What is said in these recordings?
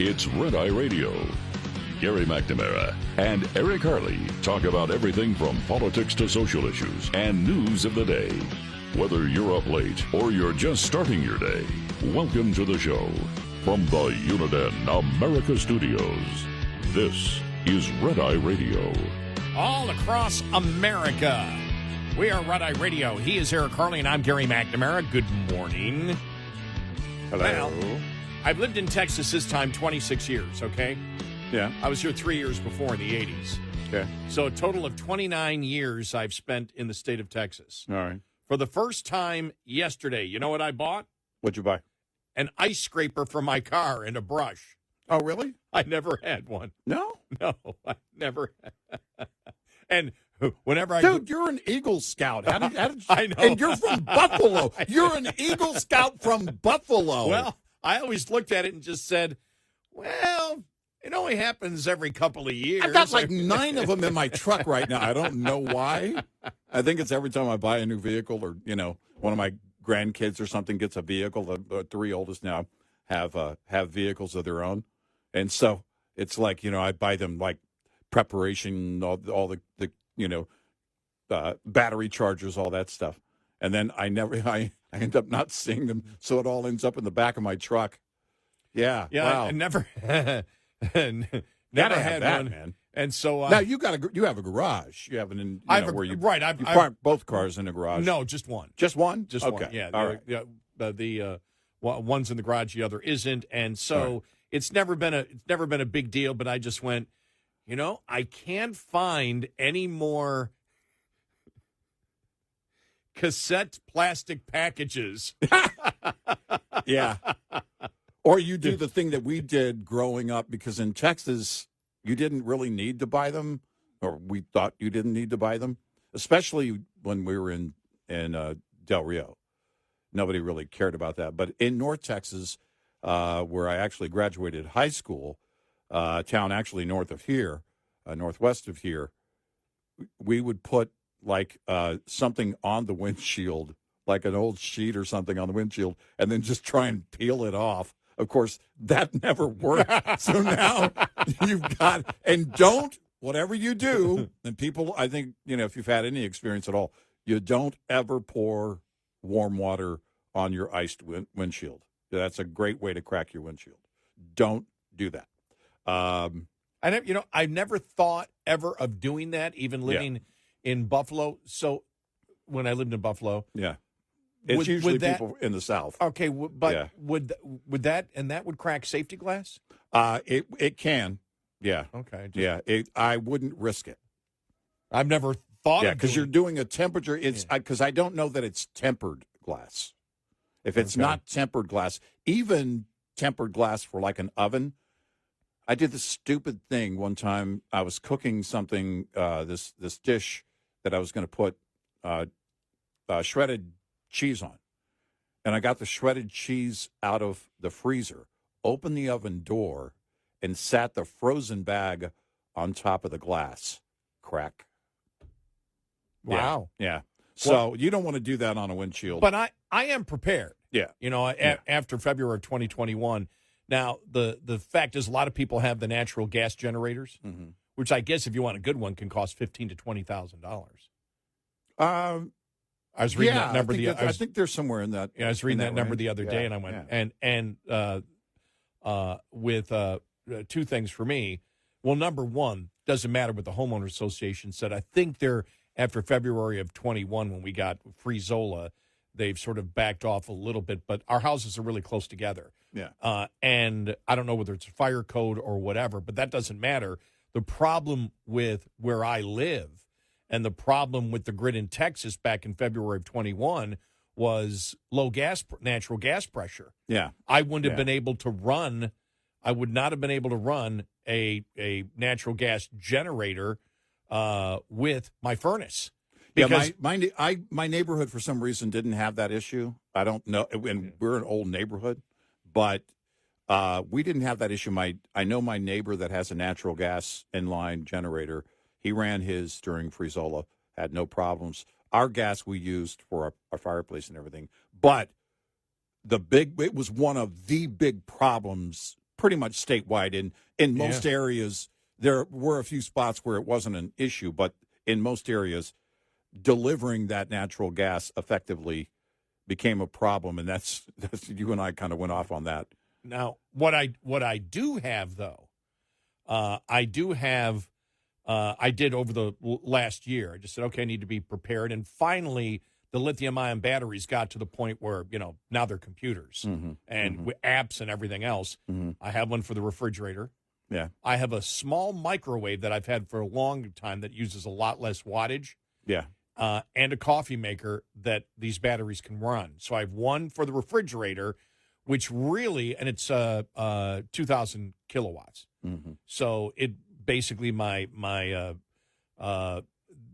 It's Red Eye Radio. Gary McNamara and Eric Harley talk about everything from politics to social issues and news of the day. Whether you're up late or you're just starting your day, welcome to the show. From the Uniden America Studios, this is Red Eye Radio. All across America, we are Red Eye Radio. He is Eric Harley, and I'm Gary McNamara. Good morning. Hello. Well, I've lived in Texas this time 26 years, okay? Yeah. I was here 3 years before in the 80s. Okay. So a total of 29 years I've spent in the state of Texas. All right. For the first time yesterday, you know what I bought? What'd you buy? An ice scraper for my car and a brush. Oh, really? I never had one. No? No, I never had. And whenever Dude, you're an Eagle Scout. How did I know. And you're from Buffalo. You're an Eagle Scout from Buffalo. Well, I always looked at it and just said, well, it only happens every couple of years. I've got like 9 of them in my truck right now. I don't know why. I think it's every time I buy a new vehicle or, one of my grandkids or something gets a vehicle. The 3 oldest now have vehicles of their own. And so it's like, I buy them like preparation, all the battery chargers, all that stuff. And then I end up not seeing them. So it all ends up in the back of my truck. Yeah. Yeah. Wow. I never Gotta had have that, one. man. And so Now you have a garage. You have an where you I've park both cars in a garage. No, just one. Just one. Just okay. one. Yeah. All right. The one's in the garage, the other isn't, and so right. it's never been a big deal. But I just went, I can't find any more cassette plastic packages. Yeah. Or you do the thing that we did growing up, because in Texas you didn't really need to buy them, or we thought you didn't need to buy them, especially when we were in Del Rio. Nobody really cared about that. But in North Texas, where I actually graduated high school, town actually north of here, northwest of here, we would put like something on the windshield, like an old sheet or something on the windshield, and then just try and peel it off. Of course, that never worked. So now you've got, and don't, whatever you do, and people, I think, if you've had any experience at all, you don't ever pour warm water on your iced windshield. That's a great way to crack your windshield. Don't do that. I never thought ever of doing that, even living in Buffalo. So when I lived in Buffalo, yeah, it's usually people in the South. Okay, but would that would crack safety glass? It can, yeah, okay, I wouldn't risk it. I've never thought. Yeah, because you're doing a temperature. It's because I don't know that it's tempered glass. If it's not tempered glass, even tempered glass for like an oven. I did this stupid thing one time. I was cooking something, this dish that I was going to put shredded cheese on. And I got the shredded cheese out of the freezer, opened the oven door, and sat the frozen bag on top of the glass. Crack. Wow. Yeah. So you don't want to do that on a windshield. But I am prepared. Yeah. After February of 2021. Now, the fact is a lot of people have the natural gas generators, which I guess if you want a good one can cost $15,000 to $20,000. I was reading that number. I think there's somewhere in that. Yeah, I was reading that number range. the other day, and I went, with 2 things for me. Well, number one, doesn't matter what the homeowner association said. I think they're, after February of 21, when we got free Zola, they've sort of backed off a little bit, but our houses are really close together. Yeah. And I don't know whether it's a fire code or whatever, but that doesn't matter. The problem with where I live and the problem with the grid in Texas back in February of 21 was low natural gas pressure. Yeah. I wouldn't have been able to run. I would not have been able to run a natural gas generator with my furnace. Because my neighborhood for some reason didn't have that issue. I don't know, and we're an old neighborhood, but we didn't have that issue. I know my neighbor that has a natural gas inline generator. He ran his during Frizola, had no problems. Our gas we used for our fireplace and everything, but it was one of the big problems pretty much statewide. In most areas, there were a few spots where it wasn't an issue, but in most areas, delivering that natural gas effectively became a problem, and that's you and I kind of went off on that. Now, what I do have though, I did over the last year. I just said, okay, I need to be prepared, and finally, the lithium-ion batteries got to the point where now they're computers and with apps and everything else. I have one for the refrigerator. Yeah, I have a small microwave that I've had for a long time that uses a lot less wattage. Yeah. And a coffee maker that these batteries can run. So I have one for the refrigerator, which really, and it's 2,000 kilowatts. So it basically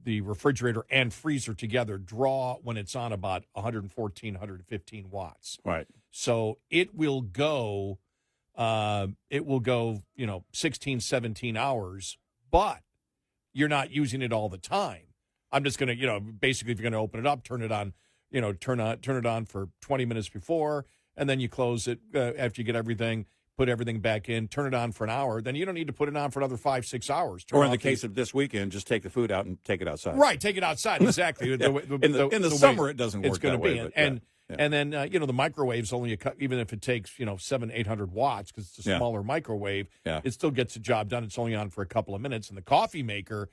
the refrigerator and freezer together draw when it's on about 114, 115 watts. Right. So it will go 16, 17 hours, but you're not using it all the time. I'm just going to, basically, if you're going to open it up, turn it on, turn it on for 20 minutes before, and then you close it after you get everything, put everything back in, turn it on for an hour. Then you don't need to put it on for another 5-6 hours. Or in the case of this weekend, just take the food out and take it outside. Right, take it outside, exactly. In the summer, it doesn't work that way. And then, the microwave's only, even if it takes, 700-800 watts, because it's a smaller microwave, it still gets the job done. It's only on for a couple of minutes. And the coffee maker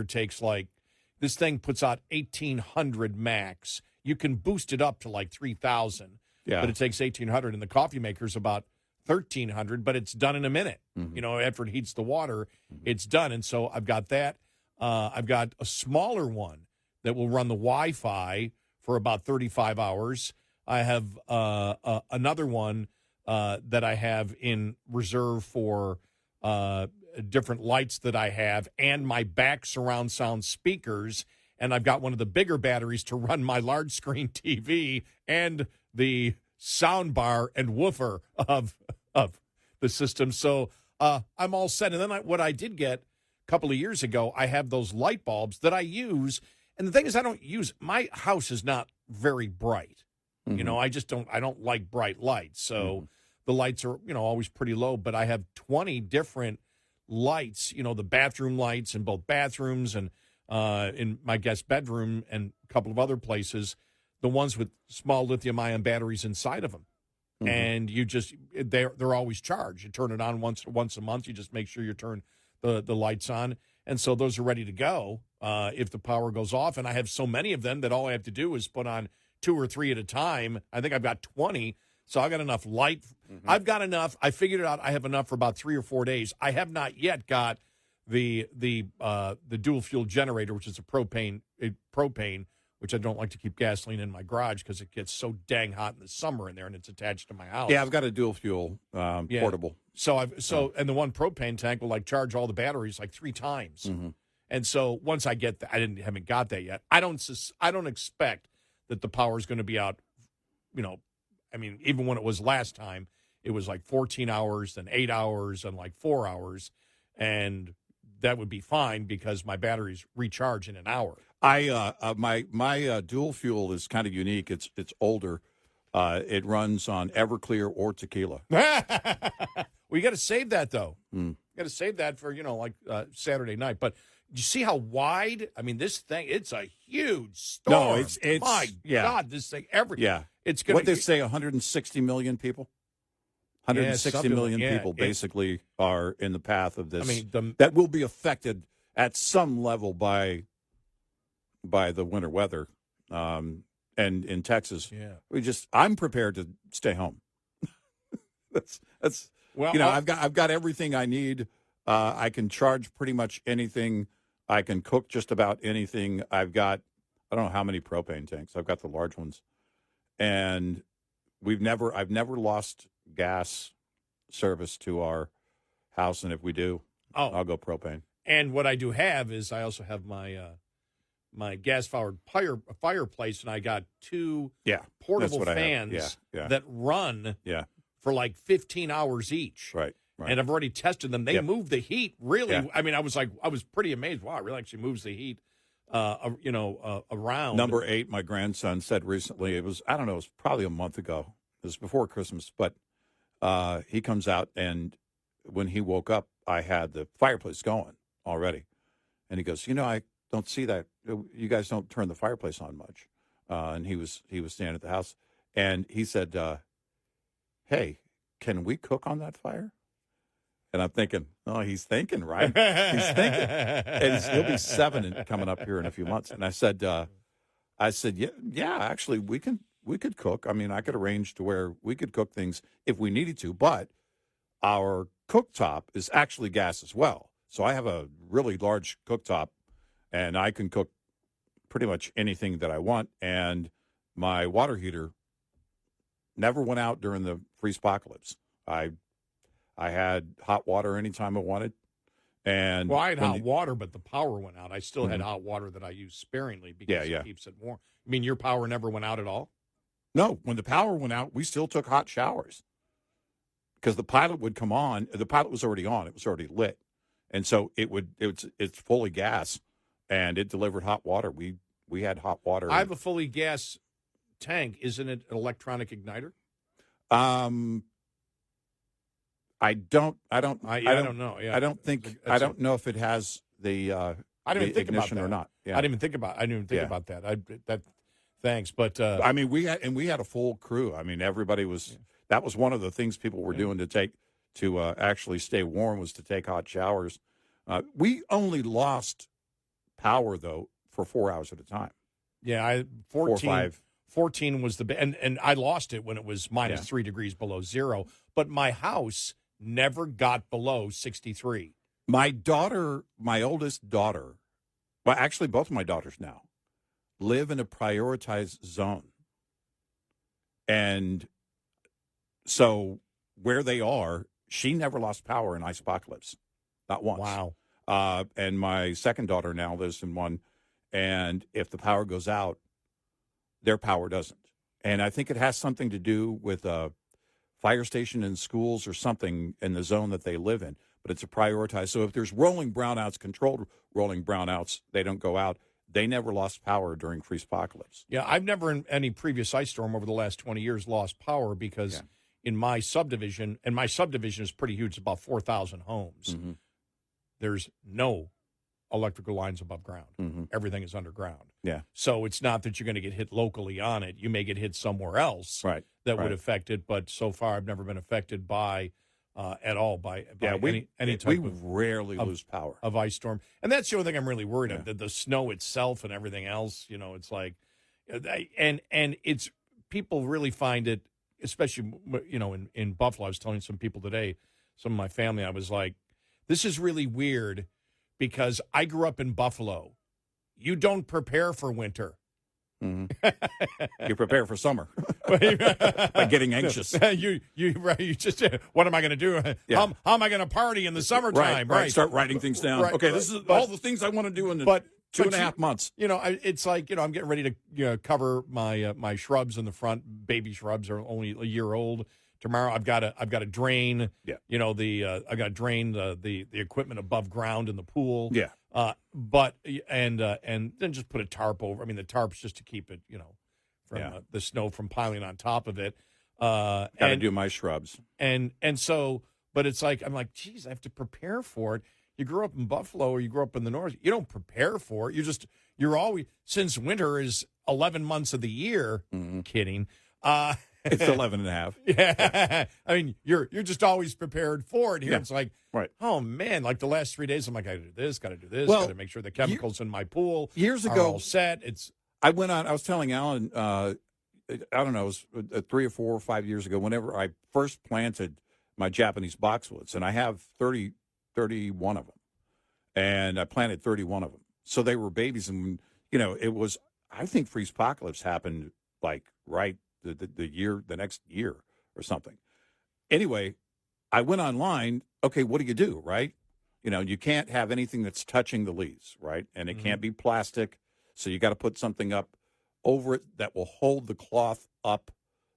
takes this thing puts out 1,800 max. You can boost it up to 3,000, but it takes 1,800, and the coffee maker's about 1,300, but it's done in a minute. After it heats the water, it's done. And so I've got that. I've got a smaller one that will run the Wi-Fi for about 35 hours. I have another one that I have in reserve for different lights that I have and my back surround sound speakers. And I've got one of the bigger batteries to run my large screen TV and the sound bar and woofer of the system. So I'm all set. And then what I did get a couple of years ago, I have those light bulbs that I use. And the thing is, my house is not very bright. I don't like bright lights. So the lights are, always pretty low, but I have 20 different lights, the bathroom lights in both bathrooms and in my guest bedroom and a couple of other places, the ones with small lithium-ion batteries inside of them. And they're always charged. You turn it on once a month. You just make sure you turn the lights on. And so those are ready to go if the power goes off. And I have so many of them that all I have to do is put on 2 or 3 at a time. I think I've got 20. So I got enough light. I've got enough. I figured it out. I have enough for about 3 or 4 days. I have not yet got the dual fuel generator, which is a propane, which I don't like to keep gasoline in my garage because it gets so dang hot in the summer in there, and it's attached to my house. Yeah, I've got a dual fuel portable. So and the one propane tank will charge all the batteries 3 times. And so once I get that, haven't got that yet. I don't expect that the power is going to be out. Even when it was last time, it was 14 hours, then 8 hours, and 4 hours, and that would be fine because my batteries recharge in an hour. My dual fuel is kind of unique. It's older. It runs on Everclear or tequila. Well, you got to save that though. You got to save that for Saturday night. But you see how wide? This thing. It's a huge storm. No, it's my God. This thing It's going. What they say, 160 million people. 160 million people basically are in the path of this. That will be affected at some level by the winter weather. And in Texas, I'm prepared to stay home. that's well, I've got everything I need. I can charge pretty much anything. I can cook just about anything. I don't know how many propane tanks. I've got the large ones, and I've never lost gas service to our house, and if we do, I'll go propane. And what I do have is I also have my my gas-powered fireplace, and I got 2 portable fans that run for 15 hours each. Right. And I've already tested them. They move the heat really. Yeah. I was pretty amazed. Wow, it really actually moves the heat, around. Number 8, my grandson said recently. It was probably a month ago. It was before Christmas, but he comes out, and when he woke up, I had the fireplace going already. And he goes, I don't see that. You guys don't turn the fireplace on much. And he was staying at the house. And he said, hey, can we cook on that fire? And I'm thinking, oh, he's thinking, right? He's thinking. And he'll be 7 coming up here in a few months. And I said, yeah, actually, we could cook. I mean, I could arrange to where we could cook things if we needed to, but our cooktop is actually gas as well. So I have a really large cooktop, and I can cook pretty much anything that I want. And my water heater never went out during the freeze-pocalypse. I had hot water anytime I wanted. And well, I had hot water, but the power went out. I still had hot water that I use sparingly because it keeps it warm. I mean, your power never went out at all? No, when the power went out, we still took hot showers because the pilot would come on. The pilot was already on; it was already lit, and so it's fully gas, and it delivered hot water. We had hot water. I have a fully gas tank. Isn't it an electronic igniter? I don't know. Yeah. I don't know if it has the I didn't think ignition about that. or not. Yeah. I didn't even think about that. Thanks, but I mean, we had a full crew. I mean, everybody was. That was one of the things people were doing to actually stay warm was to take hot showers. We only lost power though for 4 hours at a time. Yeah, 14 was and I lost it when it was minus 3 degrees below zero. But my house never got below 63. My oldest daughter, well, actually both of my daughters now, live in a prioritized zone. And so where they are, she never lost power in Icepocalypse. Not once. Wow. And my second daughter now lives in one. And if the power goes out, their power doesn't. And I think it has something to do with a fire station in schools or something in the zone that they live in. But it's a prioritized. So if there's rolling brownouts, controlled rolling brownouts, they don't go out. They never lost power during freeze-pocalypse. Yeah, I've never in any previous ice storm over the last 20 years lost power because in my subdivision, and my subdivision is pretty huge, it's about 4,000 homes, there's no electrical lines above ground. Everything is underground. Yeah. So it's not that you're going to get hit locally on it. You may get hit somewhere else that would affect it, but so far I've never been affected by at all by any type we rarely lose power of ice storm. And that's the only thing I'm really worried about, the snow itself and everything else. It's like, and it's, people really find it, especially, in Buffalo. I was telling some people today, some of my family, I was like, this is really weird because I grew up in Buffalo. You don't prepare for winter. You prepare for summer by getting anxious. You just, what am I going to do? How am I going to party in the summertime? Right. Start writing things down. This is all the things I want to do in the 2.5 months. It's like, I'm getting ready to cover my shrubs in the front. Baby shrubs are only a year old. Tomorrow I've got to drain. I got to drain the equipment above ground in the pool. Yeah. But then just put a tarp over. I mean, the tarp's just to keep it, from the snow from piling on top of it. Got to do my shrubs. And so, but it's like, I'm like, geez, I have to prepare for it. You grew up in Buffalo or you grew up in the North. You don't prepare for it. You're always, since winter is 11 months of the year, kidding. It's 11 and a half. Yeah. I mean, you're just always prepared for it. Here it's like, right. Oh, man, like the last 3 days, I'm like, I got to do this, got to make sure the chemicals in my pool years are ago, all set. I was telling Alan, I don't know, it was 3 or 4 or 5 years ago, whenever I first planted my Japanese boxwoods, and I have 31 of them, and I planted 31 of them. So they were babies, and, it was, I think freeze-pocalypse happened like the next year or something. Anyway, I went online. Okay, what do you do, right? You can't have anything that's touching the leaves, right? And it can't be plastic. So you got to put something up over it that will hold the cloth up,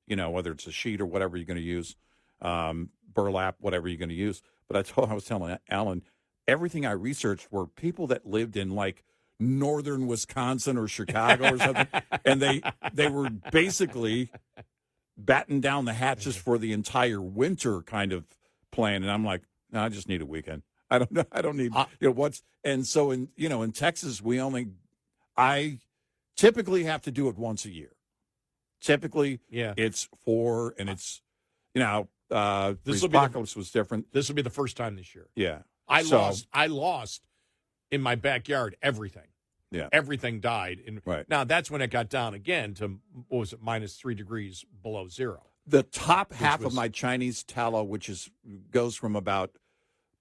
whether it's a sheet or whatever you're going to use, burlap, whatever you're going to use. But I was telling Alan, everything I researched were people that lived in like northern Wisconsin or Chicago or something, and they were basically batten down the hatches for the entire winter kind of plan. And I'm like, no, I just need a weekend. I don't know. I don't need, and so in Texas, I typically have to do it once a year. Typically, it's it's, apocalypse was different. This will be the first time this year. Yeah. I lost in my backyard everything. Yeah. Everything died. Right. Now, that's when it got down again to, what was it, -3 degrees below zero. The top half of my Chinese tallow, which goes from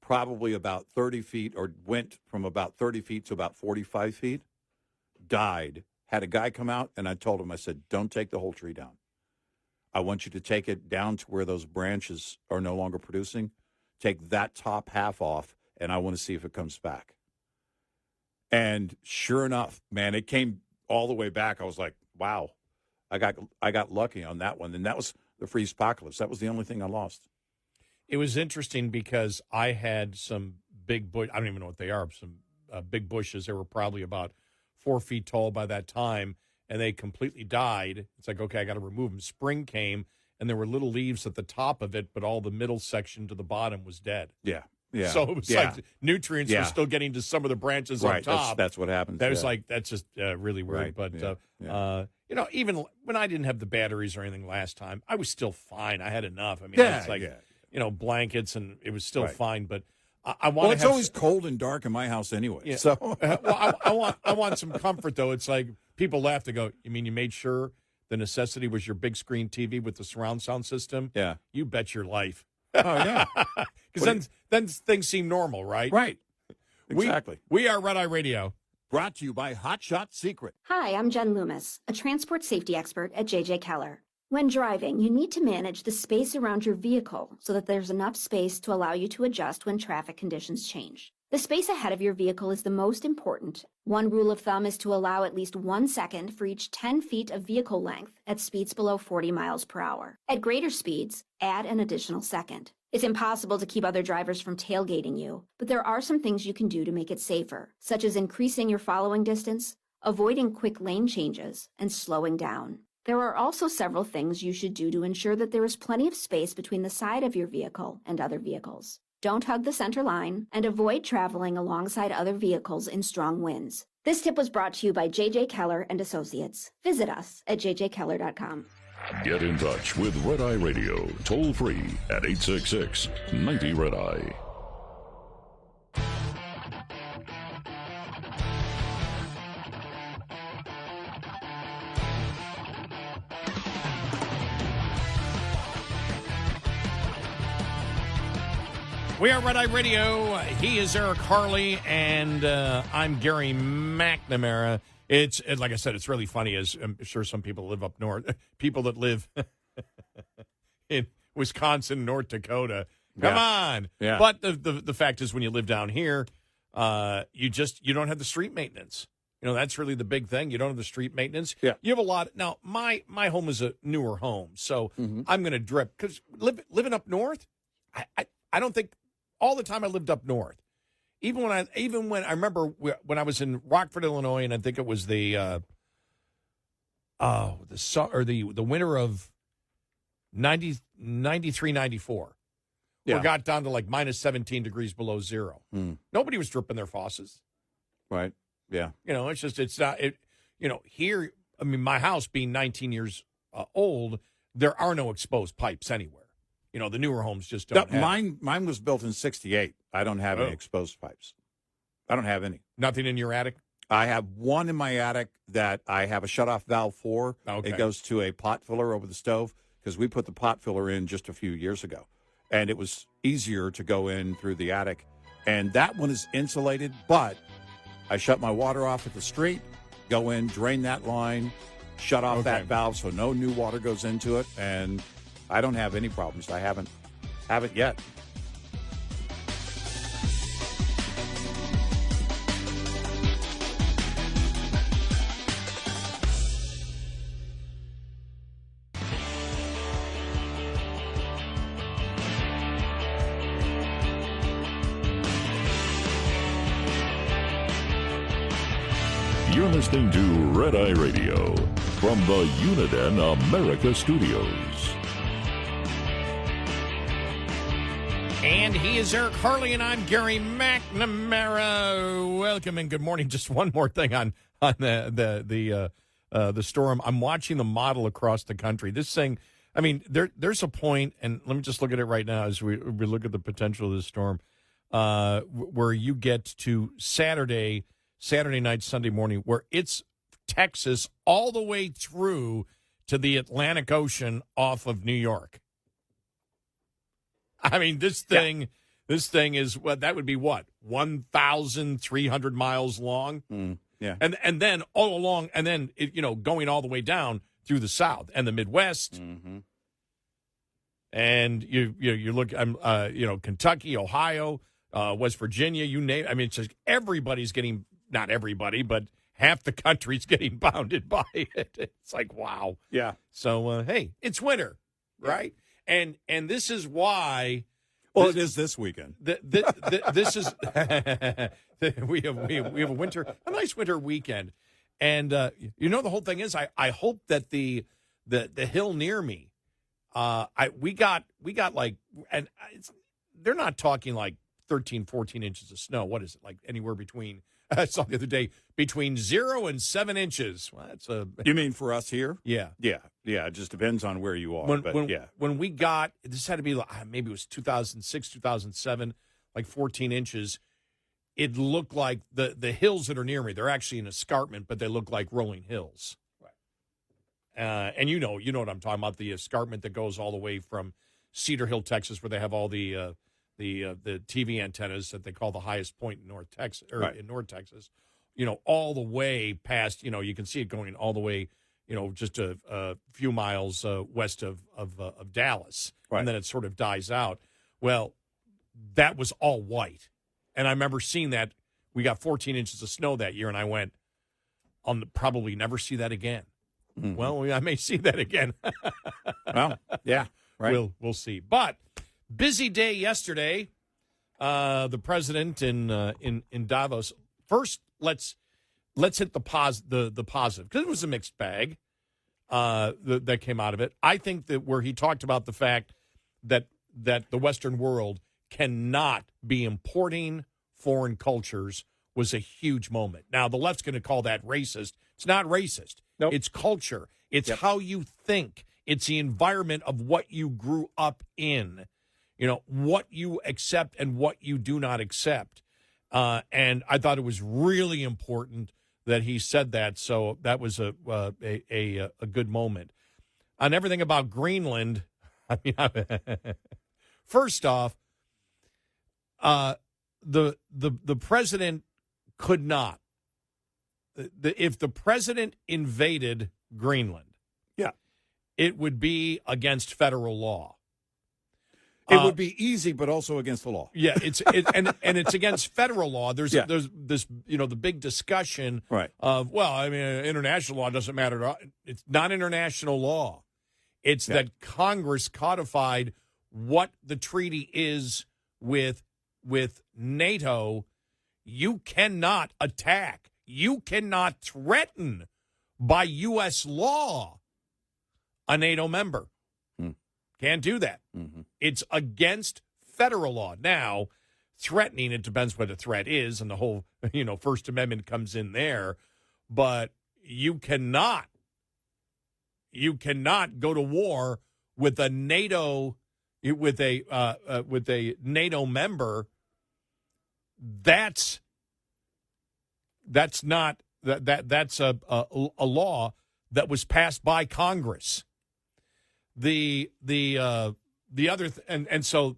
probably about 30 feet, or went from about 30 feet to about 45 feet, died. Had a guy come out, and I told him, I said, don't take the whole tree down. I want you to take it down to where those branches are no longer producing. Take that top half off, and I want to see if it comes back. And sure enough, man, it came all the way back. I was like, wow, I got lucky on that one. And that was the freeze apocalypse. That was the only thing I lost. It was interesting because I had some big bush. I don't even know what they are. Some big bushes. They were probably about 4 feet tall by that time, and they completely died. It's like, okay, I got to remove them. Spring came, and there were little leaves at the top of it, but all the middle section to the bottom was dead. Yeah. Yeah. So it was like nutrients were still getting to some of the branches on top. That's what happens. That was that's just really weird. Right. But, even when I didn't have the batteries or anything last time, I was still fine. I had enough. I mean, it's like, blankets, and it was still fine. But I want to it's always cold and dark in my house anyway. Yeah. So I want some comfort, though. It's like people laugh. They go, you mean you made sure the necessity was your big screen TV with the surround sound system? Yeah. You bet your life. Oh, yeah. Because then things seem normal, right? Right. Exactly. We are Red Eye Radio. Brought to you by Hot Shot Secret. Hi, I'm Jen Loomis, a transport safety expert at J.J. Keller. When driving, you need to manage the space around your vehicle so that there's enough space to allow you to adjust when traffic conditions change. The space ahead of your vehicle is the most important. One rule of thumb is to allow at least 1 second for each 10 feet of vehicle length at speeds below 40 miles per hour. At greater speeds, add an additional second. It's impossible to keep other drivers from tailgating you, but there are some things you can do to make it safer, such as increasing your following distance, avoiding quick lane changes, and slowing down. There are also several things you should do to ensure that there is plenty of space between the side of your vehicle and other vehicles. Don't hug the center line, and avoid traveling alongside other vehicles in strong winds. This tip was brought to you by J.J. Keller and Associates. Visit us at jjkeller.com. Get in touch with Red Eye Radio, toll free at 866-90-RED-EYE. We are Red Eye Radio. He is Eric Harley, and I'm Gary McNamara. It's like I said, it's really funny, as I'm sure some people live up north, people that live in Wisconsin, North Dakota. Come on. Yeah. But the fact is, when you live down here, you don't have the street maintenance. That's really the big thing. You don't have the street maintenance. Yeah. You have a lot. Now, my home is a newer home, so I'm going to drip. Because living up north, I don't think all the time I lived up north. Even when I remember when I was in Rockford, Illinois, and I think it was the winter of 93, 94. Yeah. Where it got down to like minus 17 degrees below zero. Nobody was dripping their faucets. Right. Yeah. Here, I mean, my house being 19 years old, there are no exposed pipes anywhere. The newer homes just don't have. Mine was built in 68. I don't have any exposed pipes. I don't have any. Nothing in your attic? I have one in my attic that I have a shutoff valve for. Okay. It goes to a pot filler over the stove because we put the pot filler in just a few years ago. And it was easier to go in through the attic. And that one is insulated, but I shut my water off at the street, go in, drain that line, shut off that valve so no new water goes into it, and I don't have any problems. I haven't yet. You're listening to Red Eye Radio. from the Uniden America Studios. And he is Eric Harley, and I'm Gary McNamara. Welcome and good morning. Just one more thing on the storm. I'm watching the model across the country. This thing, I mean, there's a point, and let me just look at it right now as we look at the potential of this storm, where you get to Saturday night, Sunday morning, where it's Texas all the way through to the Atlantic Ocean off of New York. I mean, this thing is that would be 1,300 miles long. Yeah. And then all along, and then, going all the way down through the South and the Midwest. Mm-hmm. And you look, Kentucky, Ohio, West Virginia, you name it. I mean, it's just everybody's getting, not everybody, but half the country's getting bounded by it. It's like, wow. Yeah. So, hey, it's winter, right? And this is why. Well, it is this weekend. This is we have a nice winter weekend, and the whole thing is I hope that the hill near me, we got like, and they're not talking like 13, 14 inches of snow. What is it, like anywhere between? I saw the other day between 0 and 7 inches. Well, that's You mean for us here? Yeah. Yeah. It just depends on where you are. When we got, this had to be maybe it was 2006, 2007, like 14 inches. It looked like the hills that are near me, they're actually an escarpment, but they look like rolling hills. Right. And you know what I'm talking about, the escarpment that goes all the way from Cedar Hill, Texas, where they have all the TV antennas that they call the highest point in North Texas, in North Texas, all the way past, you can see it going all the way, just a few miles west of Dallas, right. And then it sort of dies out. Well, that was all white. And I remember seeing that. We got 14 inches of snow that year, and I went, I'll probably never see that again. Mm-hmm. Well, I may see that again. Well, yeah, right. We'll see. But busy day yesterday. The president in Davos. First, let's hit the positive, because it was a mixed bag that came out of it. I think that where he talked about the fact that the Western world cannot be importing foreign cultures was a huge moment. Now, the left's going to call that racist. It's not racist. Nope. It's culture. It's how you think. It's the environment of what you grew up in. What you accept and what you do not accept. And I thought it was really important that he said that. So that was a good moment. On everything about Greenland, I mean, first off, the president could not. If the president invaded Greenland, it would be against federal law. It would be easy, but also against the law. Yeah, and it's against federal law. There's this the big discussion of international law doesn't matter. It's not international law. It's that Congress codified what the treaty is with NATO. You cannot attack. You cannot threaten by U.S. law a NATO member. Can't do that. Mm-hmm. It's against federal law. Now, threatening, it depends what the threat is, and the whole, First Amendment comes in there. But you cannot go to war with a NATO member. That's not that's a law that was passed by Congress. The other and so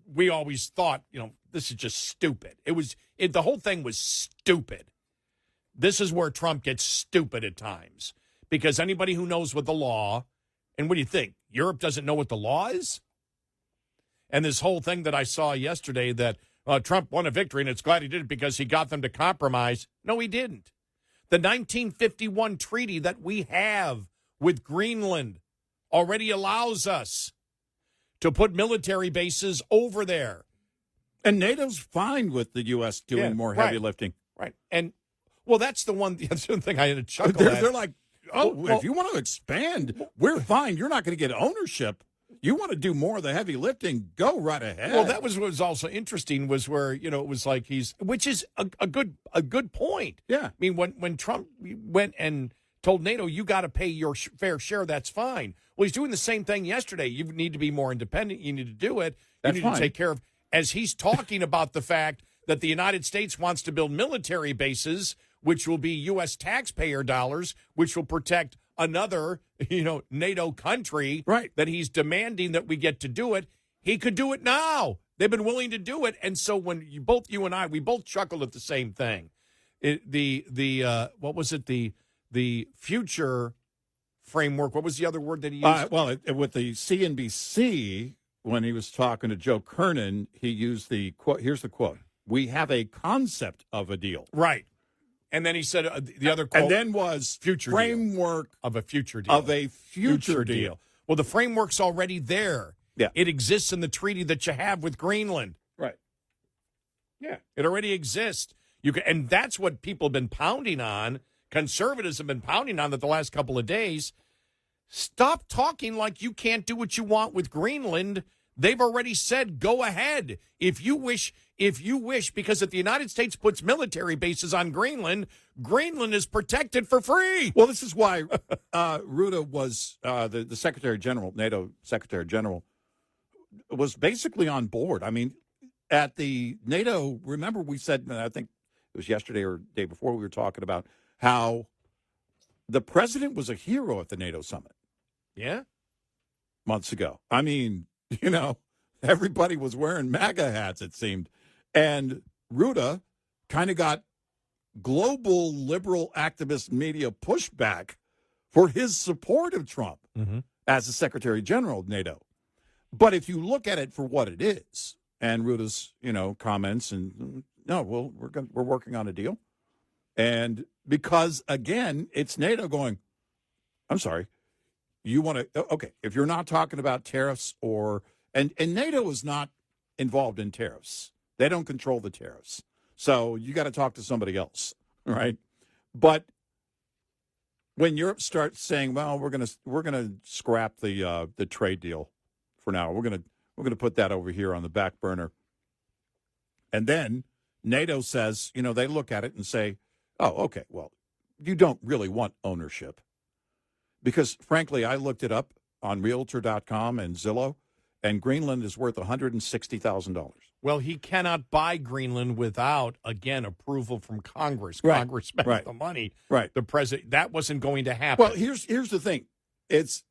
we always thought, this is just stupid. The whole thing was stupid. This is where Trump gets stupid at times, because anybody who knows what the law, and what do you think? Europe doesn't know what the law is? And this whole thing that I saw yesterday that Trump won a victory, and it's glad he did it because he got them to compromise. No, he didn't. The 1951 treaty that we have with Greenland already allows us to put military bases over there. And NATO's fine with the U.S. doing more heavy lifting. Right. And, well, that's the one thing I had to chuckle They're at. like, if you want to expand, we're fine. You're not going to get ownership. You want to do more of the heavy lifting, go right ahead. Well, that was what was also interesting was where, it was like which is a good point. Yeah. I mean, when Trump went and told NATO, you got to pay your fair share, that's fine. Well, he's doing the same thing yesterday. You need to be more independent. You need to do it. That's you need fine. to take care of, as he's talking about the fact that the United States wants to build military bases, which will be U.S. taxpayer dollars, which will protect another, NATO country, right, that he's demanding that we get to do it. He could do it now. They've been willing to do it. And so when you and I, we both chuckled at the same thing. What was it? The future framework. What was the other word that he used? With the CNBC, when he was talking to Joe Kernan, he used the quote. Here's the quote. We have a concept of a deal. Right. And then he said the other quote. And then was future framework deal. Of a future deal. Of a future deal. Well, the framework's already there. Yeah. It exists in the treaty that you have with Greenland. Right. Yeah. It already exists. And that's what people have been pounding on. Conservatives have been pounding on that the last couple of days. Stop talking like you can't do what you want with Greenland. They've already said, go ahead. If you wish, because if the United States puts military bases on Greenland, Greenland is protected for free. Well, this is why Rutte was the Secretary General, NATO Secretary General, was basically on board. I mean, at the NATO, remember we said, I think it was yesterday or the day before, we were talking about how the president was a hero at the NATO summit. Yeah. Months ago. I mean, everybody was wearing MAGA hats, it seemed. And Rutte kind of got global liberal activist media pushback for his support of Trump as the Secretary General of NATO. But if you look at it for what it is, and Rutte's, comments, and we're working on a deal. And because, again, it's NATO going, I'm sorry, you want to, okay, if you're not talking about tariffs and NATO is not involved in tariffs. They don't control the tariffs. So you got to talk to somebody else, right? But when Europe starts saying, well, we're gonna scrap the trade deal for now. We're gonna put that over here on the back burner. And then NATO says, they look at it and say, oh, okay, well, you don't really want ownership. Because, frankly, I looked it up on Realtor.com and Zillow, and Greenland is worth $160,000. Well, he cannot buy Greenland without, again, approval from Congress. Right. Congress spent Right. the money. Right. The president, that wasn't going to happen. Well, here's the thing. It's,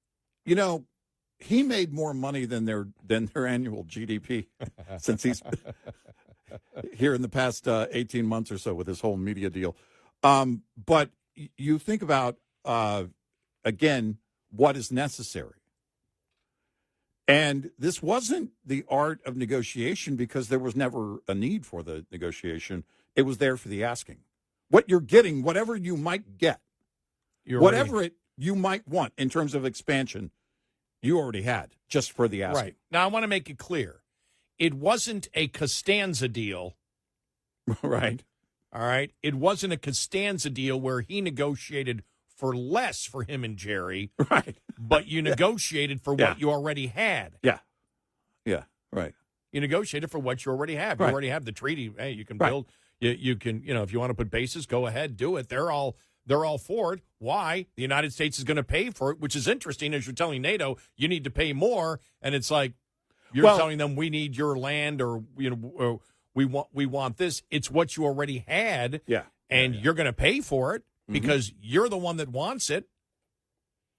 he made more money than their annual GDP since he's here in the past 18 months or so with this whole media deal. But you think about, again, what is necessary. And this wasn't the art of negotiation because there was never a need for the negotiation. It was there for the asking. What you're getting, whatever you might get, you might want in terms of expansion, you already had just for the asking. Right. Now, I want to make it clear. It wasn't a Costanza deal. Right. All right. It wasn't a Costanza deal where he negotiated for less for him and Jerry. Right. But you negotiated for what you already had. Yeah. Yeah. Right. You negotiated for what you already have. You already have the treaty. Hey, you can build. You can, if you want to put bases, go ahead, do it. They're all for it. Why? The United States is going to pay for it, which is interesting as you're telling NATO, you need to pay more. And it's like, you're telling them we need your land or we want this. It's what you already had. Yeah. And you're going to pay for it because you're the one that wants it.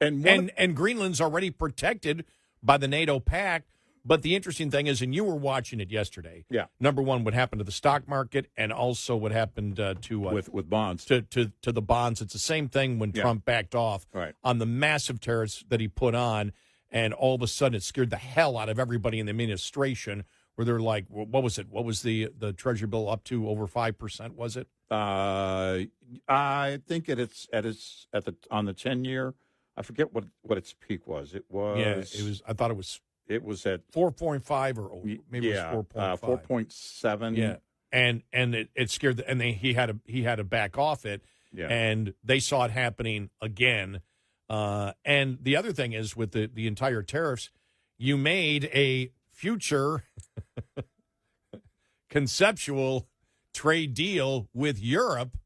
And Greenland's already protected by the NATO pact. But the interesting thing is, and you were watching it yesterday. Yeah. Number one, what happened to the stock market, and also what happened to with bonds to the bonds. It's the same thing when Trump backed off on the massive tariffs that he put on, and all of a sudden it scared the hell out of everybody in the administration. Where they're like, what was it? What was the Treasury bill up to? Over 5%? Was it? I think on the 10-year. I forget what its peak was. It was. Yeah, it was. I thought it was. It was at 4.5 or maybe it was 4.5. 4.7. Yeah, and it scared. He had to back off it. Yeah. And they saw it happening again. And the other thing is with the entire tariffs, you made a future conceptual trade deal with Europe,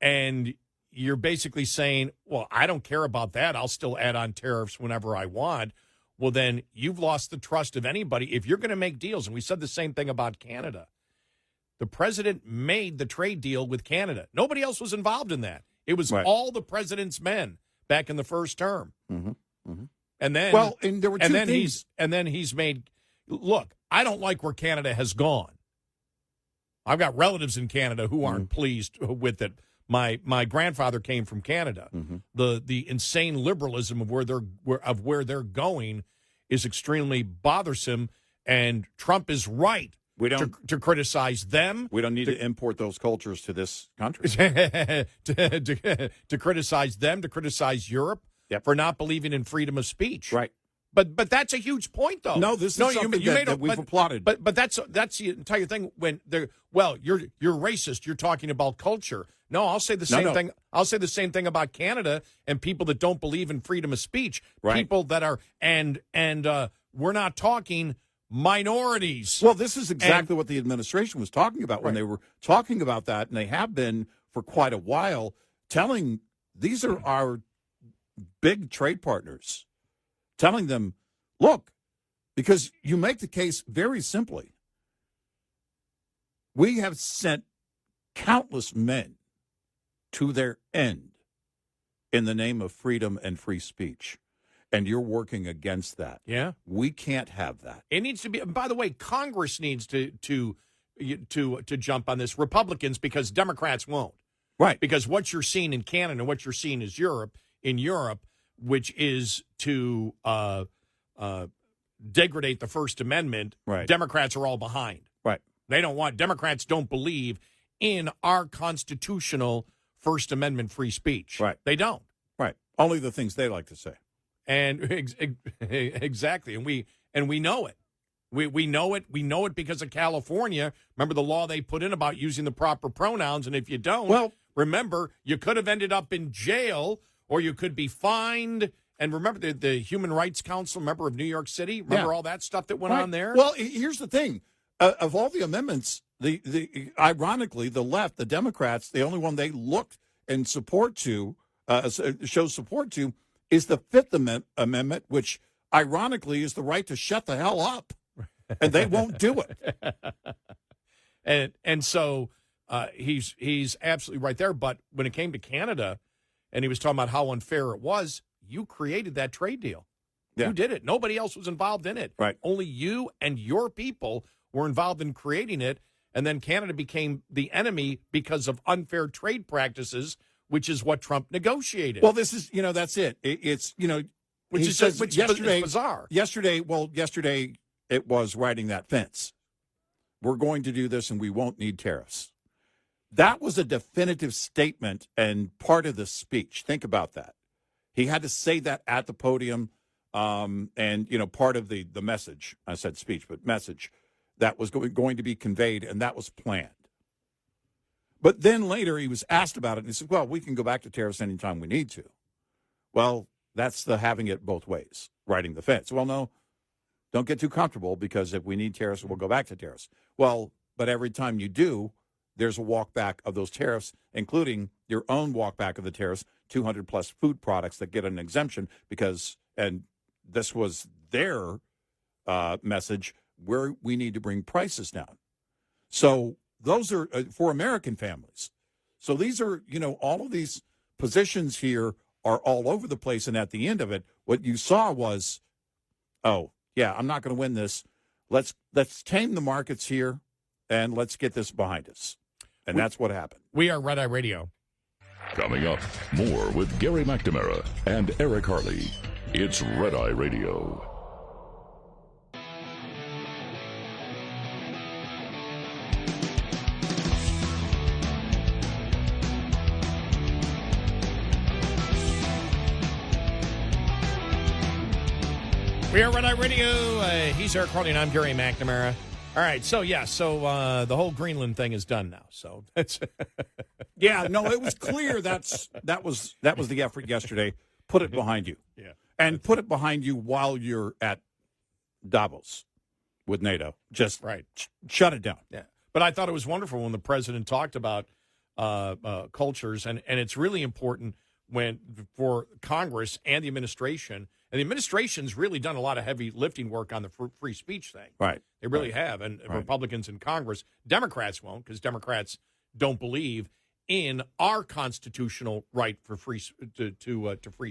and you're basically saying, well, I don't care about that. I'll still add on tariffs whenever I want. Well, then you've lost the trust of anybody. If you're going to make deals, and we said the same thing about Canada, the president made the trade deal with Canada. Nobody else was involved in that. It was all the president's men back in the first term. Mm-hmm. Mm-hmm. And then, and there were two things. He's made. Look, I don't like where Canada has gone. I've got relatives in Canada who aren't pleased with it. My grandfather came from Canada. Mm-hmm. The insane liberalism of where they're going is extremely bothersome, and Trump is right to criticize them. We don't need to import those cultures to this country. to criticize them, to criticize Europe for not believing in freedom of speech. Right. But that's a huge point, though. No, this is something that we've applauded. But that's the entire thing. When you're racist. You're talking about culture. No, I'll say the same thing. I'll say the same thing about Canada and people that don't believe in freedom of speech. Right. People that are and we're not talking minorities. Well, this is exactly what the administration was talking about when they were talking about that, and they have been for quite a while, telling these are our big trade partners, telling them, look, because you make the case very simply. We have sent countless men to their end in the name of freedom and free speech. And you're working against that. Yeah. We can't have that. It needs to be, and by the way, Congress needs to jump on this. Republicans, because Democrats won't. Right. Because what you're seeing in Canada and what you're seeing is in Europe, which is to degrade the First Amendment, right. Democrats are all behind. Right. Democrats don't believe in our constitutional First Amendment free speech. Right. They don't. Right. Only the things they like to say. And exactly. And we know it. We know it. We know it because of California. Remember the law they put in about using the proper pronouns. And if you don't, remember, you could have ended up in jail or you could be fined. And remember the Human Rights Council, member of New York City? Remember all that stuff that went on there? Well, here's the thing. Of all the amendments, ironically, the left, the Democrats, the only one they look and support to, show support to, is the Fifth Amendment, which ironically is the right to shut the hell up. And they won't do it. and so he's absolutely right there. But when it came to Canada, and he was talking about how unfair it was, you created that trade deal. Yeah. You did it. Nobody else was involved in it. Right. Only you and your people were involved in creating it. And then Canada became the enemy because of unfair trade practices, which is what Trump negotiated. Well, this is, that's it. It's, which is bizarre. Yesterday it was riding that fence. We're going to do this and we won't need tariffs. That was a definitive statement and part of the speech. Think about that. He had to say that at the podium and, part of the message. I said speech, but message that was going to be conveyed, and that was planned. But then later he was asked about it, and he said, well, we can go back to tariffs anytime we need to. Well, that's the having it both ways, riding the fence. Well, no, don't get too comfortable, because if we need tariffs, we'll go back to tariffs. Well, but every time you do, there's a walk back of those tariffs, including your own walk back of the tariffs, 200-plus food products that get an exemption because, and this was their message, where we need to bring prices down. So those are for American families. So these are, all of these positions here are all over the place. And at the end of it, what you saw was, oh, yeah, I'm not going to win this. Let's tame the markets here and let's get this behind us. And that's what happened. We are Red Eye Radio. Coming up, more with Gary McNamara and Eric Harley. It's Red Eye Radio. We are Red Eye Radio. He's Eric Harley, and I'm Gary McNamara. All right, so the whole Greenland thing is done now. So that's yeah, no, it was clear that was the effort yesterday. put it behind you. Yeah. And put it behind you while you're at Davos with NATO. Just shut it down. Yeah. But I thought it was wonderful when the president talked about cultures, and it's really important for Congress and the administration. And the administration's really done a lot of heavy lifting work on the free speech thing. Right. They really have. And Republicans in Congress, Democrats won't, because Democrats don't believe in our constitutional right for free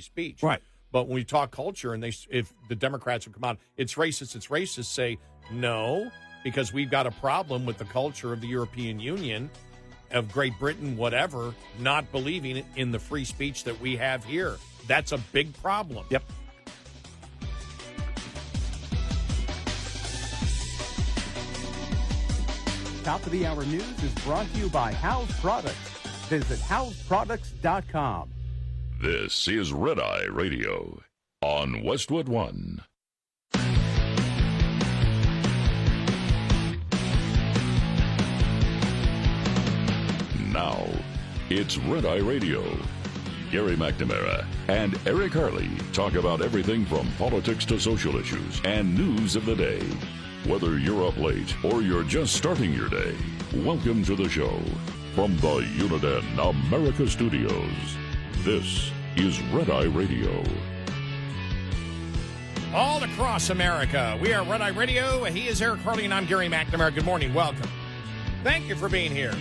speech. Right. But when we talk culture, and if the Democrats would come out, it's racist, say no, because we've got a problem with the culture of the European Union, of Great Britain, whatever, not believing in the free speech that we have here. That's a big problem. Yep. Top of the Hour News is brought to you by House Products. Visit houseproducts.com. This is Red Eye Radio on Westwood One. Now, it's Red Eye Radio. Gary McNamara and Eric Harley talk about everything from politics to social issues and news of the day. Whether you're up late or you're just starting your day, welcome to the show. From the Uniden America Studios, this is Red Eye Radio. All across America, we are Red Eye Radio. He is Eric Harley, and I'm Gary McNamara. Good morning. Welcome. Thank you for being here.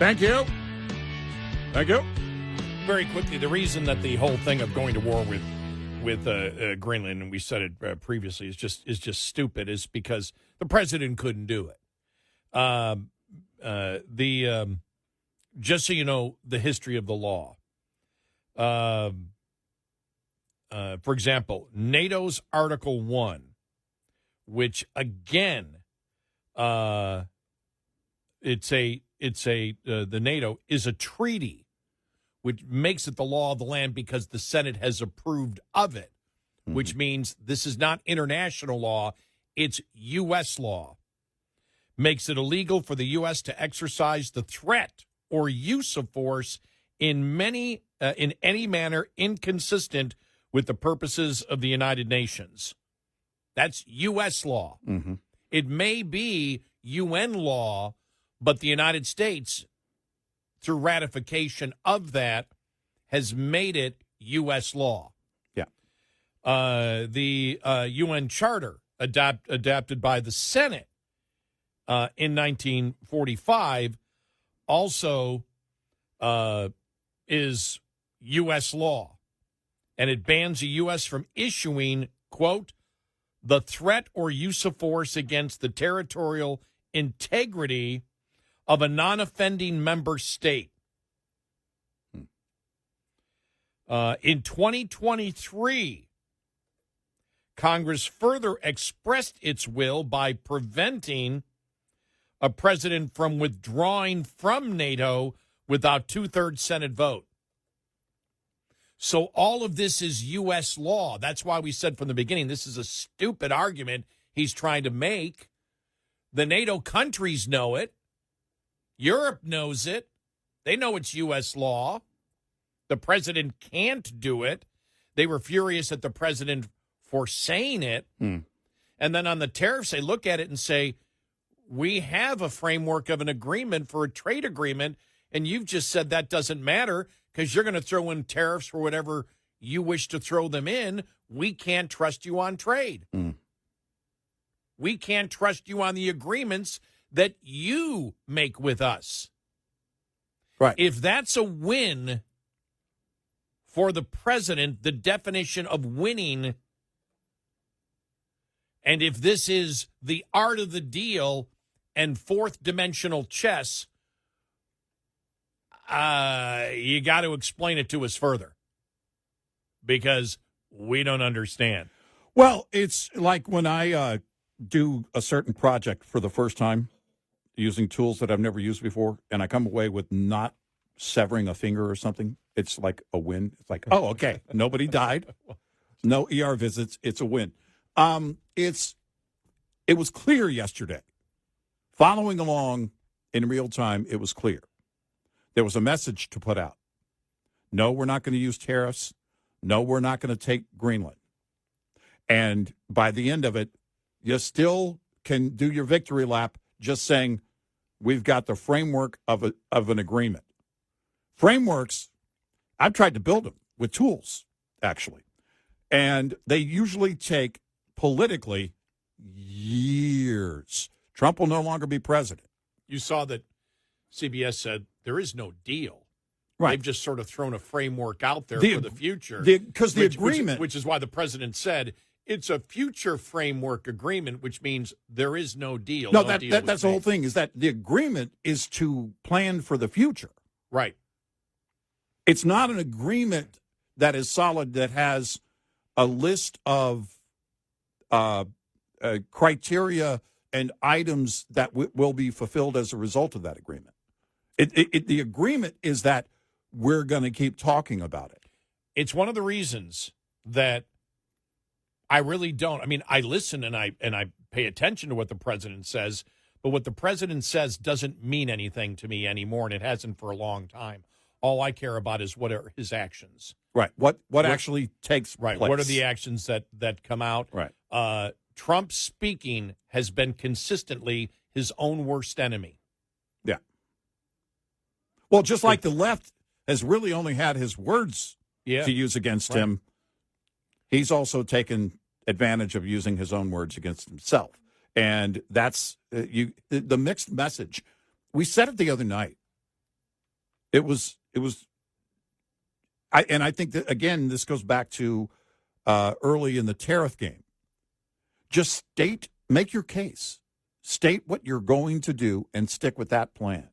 Thank you. Thank you. Very quickly, the reason that the whole thing of going to war with Greenland, and we said it previously, is just stupid, is because the president couldn't do it. Just so you know, the history of the law. For example, NATO's Article 1, which again, the NATO is a treaty, which makes it the law of the land because the Senate has approved of it, which means this is not international law, it's U.S. law. Makes it illegal for the U.S. to exercise the threat or use of force in any manner inconsistent with the purposes of the United Nations. That's U.S. law. Mm-hmm. It may be UN law, but the United States, through ratification of that, has made it U.S. law. Yeah. The UN Charter, adapted by the Senate in 1945, also is U.S. law, and it bans the U.S. from issuing, quote, the threat or use of force against the territorial integrity of a non-offending member state. In 2023, Congress further expressed its will by preventing a president from withdrawing from NATO without two-thirds Senate vote. So all of this is U.S. law. That's why we said from the beginning, this is a stupid argument he's trying to make. The NATO countries know it. Europe knows it. They know it's U.S. law. The president can't do it. They were furious at the president for saying it. And then on the tariffs, they look at it and say, we have a framework of an agreement for a trade agreement, and you've just said that doesn't matter because you're going to throw in tariffs for whatever you wish to throw them in. We can't trust you on trade. We can't trust you on the agreements that you make with us. Right. If that's a win for the president, the definition of winning, and if this is the art of the deal and fourth dimensional chess, you got to explain it to us further because we don't understand. Well, it's like when I do a certain project for the first time using tools that I've never used before, and I come away with not severing a finger or something. It's like a win. It's like, oh, okay, nobody died, no ER visits. It's a win. It was clear yesterday. Following along in real time, it was clear. There was a message to put out. No, we're not going to use tariffs. no, we're not going to take Greenland. And by the end of it, you still can do your victory lap just saying we've got the framework of an agreement. Frameworks, I've tried to build them with tools, actually. And they usually take, politically, years. Trump will no longer be president. You saw that CBS said there is no deal. Right. They've just sort of thrown a framework out there for the future. Because the agreement... Which is why the president said it's a future framework agreement, which means there is no deal. No, that's the whole thing, is that the agreement is to plan for the future. Right. It's not an agreement that is solid, that has a list of criteria and items that will be fulfilled as a result of that agreement. The agreement is that we're going to keep talking about it. It's one of the reasons that I really don't. I mean, I listen and I pay attention to what the president says, but what the president says doesn't mean anything to me anymore, and it hasn't for a long time. All I care about is what are his actions. Right. What actually takes place. What are the actions that come out? Right. Trump speaking has been consistently his own worst enemy. Yeah. Well, just like the left has really only had his words to use against him, he's also taken advantage of using his own words against himself. And that's the mixed message. We said it the other night. I think that, again, this goes back to early in the tariff game. Just make your case. State what you're going to do and stick with that plan.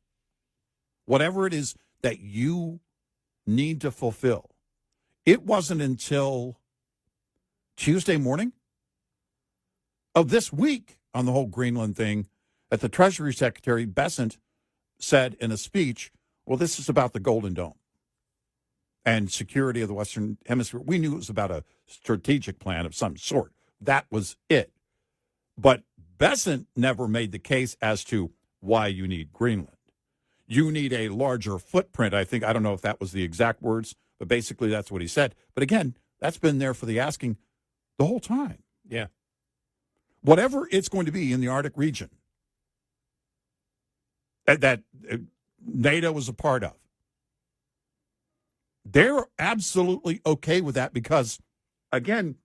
Whatever it is that you need to fulfill. It wasn't until Tuesday morning of this week on the whole Greenland thing that the Treasury Secretary Bessent said in a speech, well, this is about the Golden Dome and security of the Western Hemisphere. We knew it was about a strategic plan of some sort. That was it. But Bessent never made the case as to why you need Greenland. You need a larger footprint, I think. I don't know if that was the exact words, but basically that's what he said. But again, that's been there for the asking the whole time. Yeah. Whatever it's going to be in the Arctic region that NATO was a part of, they're absolutely okay with that because, again,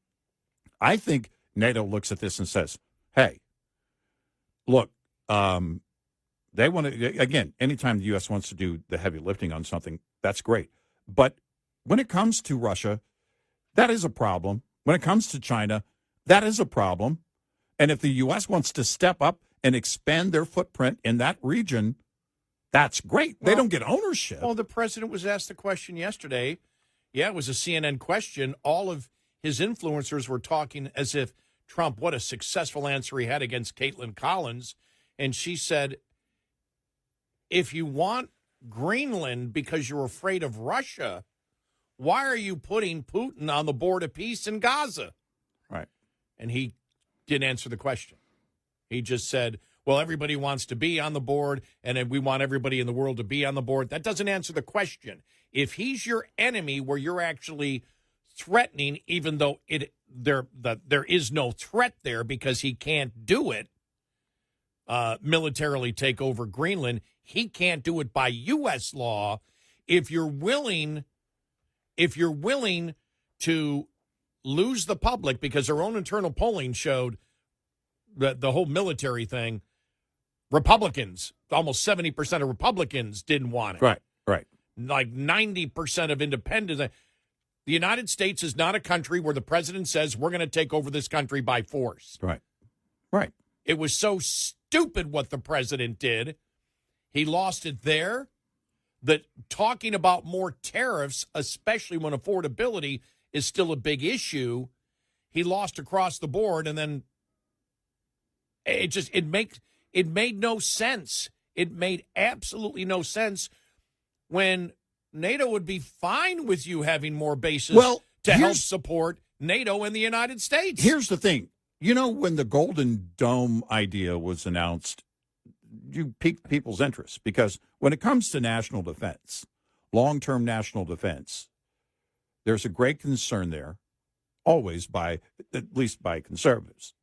I think NATO looks at this and says, hey, look, they want to, again, anytime the U.S. wants to do the heavy lifting on something, that's great. But when it comes to Russia, that is a problem. When it comes to China, that is a problem. And if the U.S. wants to step up and expand their footprint in that region, that's great. They don't get ownership. Well, the president was asked the question yesterday. Yeah, it was a CNN question. All of his influencers were talking as if Trump, what a successful answer he had against Caitlin Collins. And she said, if you want Greenland because you're afraid of Russia, why are you putting Putin on the board of peace in Gaza? Right. And he didn't answer the question. He just said, well, everybody wants to be on the board, and we want everybody in the world to be on the board. That doesn't answer the question. If he's your enemy where you're actually threatening, even though there is no threat there because he can't do it, militarily take over Greenland, he can't do it by U.S. law. If you're willing to lose the public, because their own internal polling showed that the whole military thing, Republicans, almost 70% of Republicans didn't want it. Right. Like 90% of independents. The United States is not a country where the president says we're going to take over this country by force. Right. It was so stupid what the president did. He lost it there. That talking about more tariffs, especially when affordability is still a big issue, he lost across the board, and then it made no sense. It made absolutely no sense when NATO would be fine with you having more bases to help support NATO and the United States. Here's the thing. You know, when the Golden Dome idea was announced, you piqued people's interest because when it comes to national defense, long-term national defense, there's a great concern there, always at least by conservatives.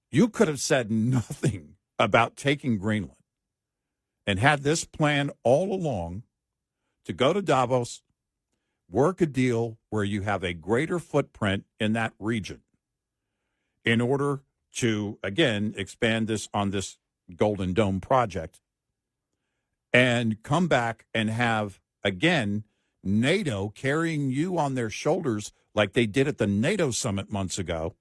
You could have said nothing about taking Greenland and had this plan all along to go to Davos, work a deal where you have a greater footprint in that region in order to, again, expand this on this Golden Dome project and come back and have, again, NATO carrying you on their shoulders like they did at the NATO summit months ago,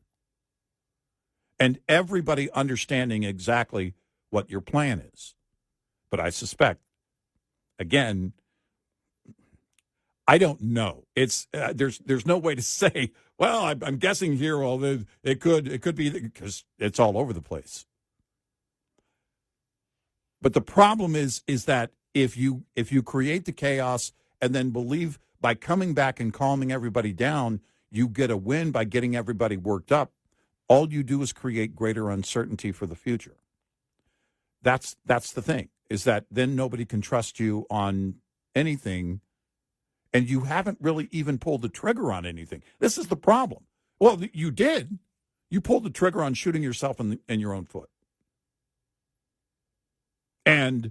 and everybody understanding exactly what your plan is. But I suspect, again, I don't know. It's there's no way to say, well, I'm guessing here, well, it could be, because it's all over the place. But the problem is that if you create the chaos and then believe by coming back and calming everybody down, you get a win by getting everybody worked up, all you do is create greater uncertainty for the future. That's the thing, is that then nobody can trust you on anything, and you haven't really even pulled the trigger on anything. This is the problem. Well, you did. You pulled the trigger on shooting yourself in your own foot. And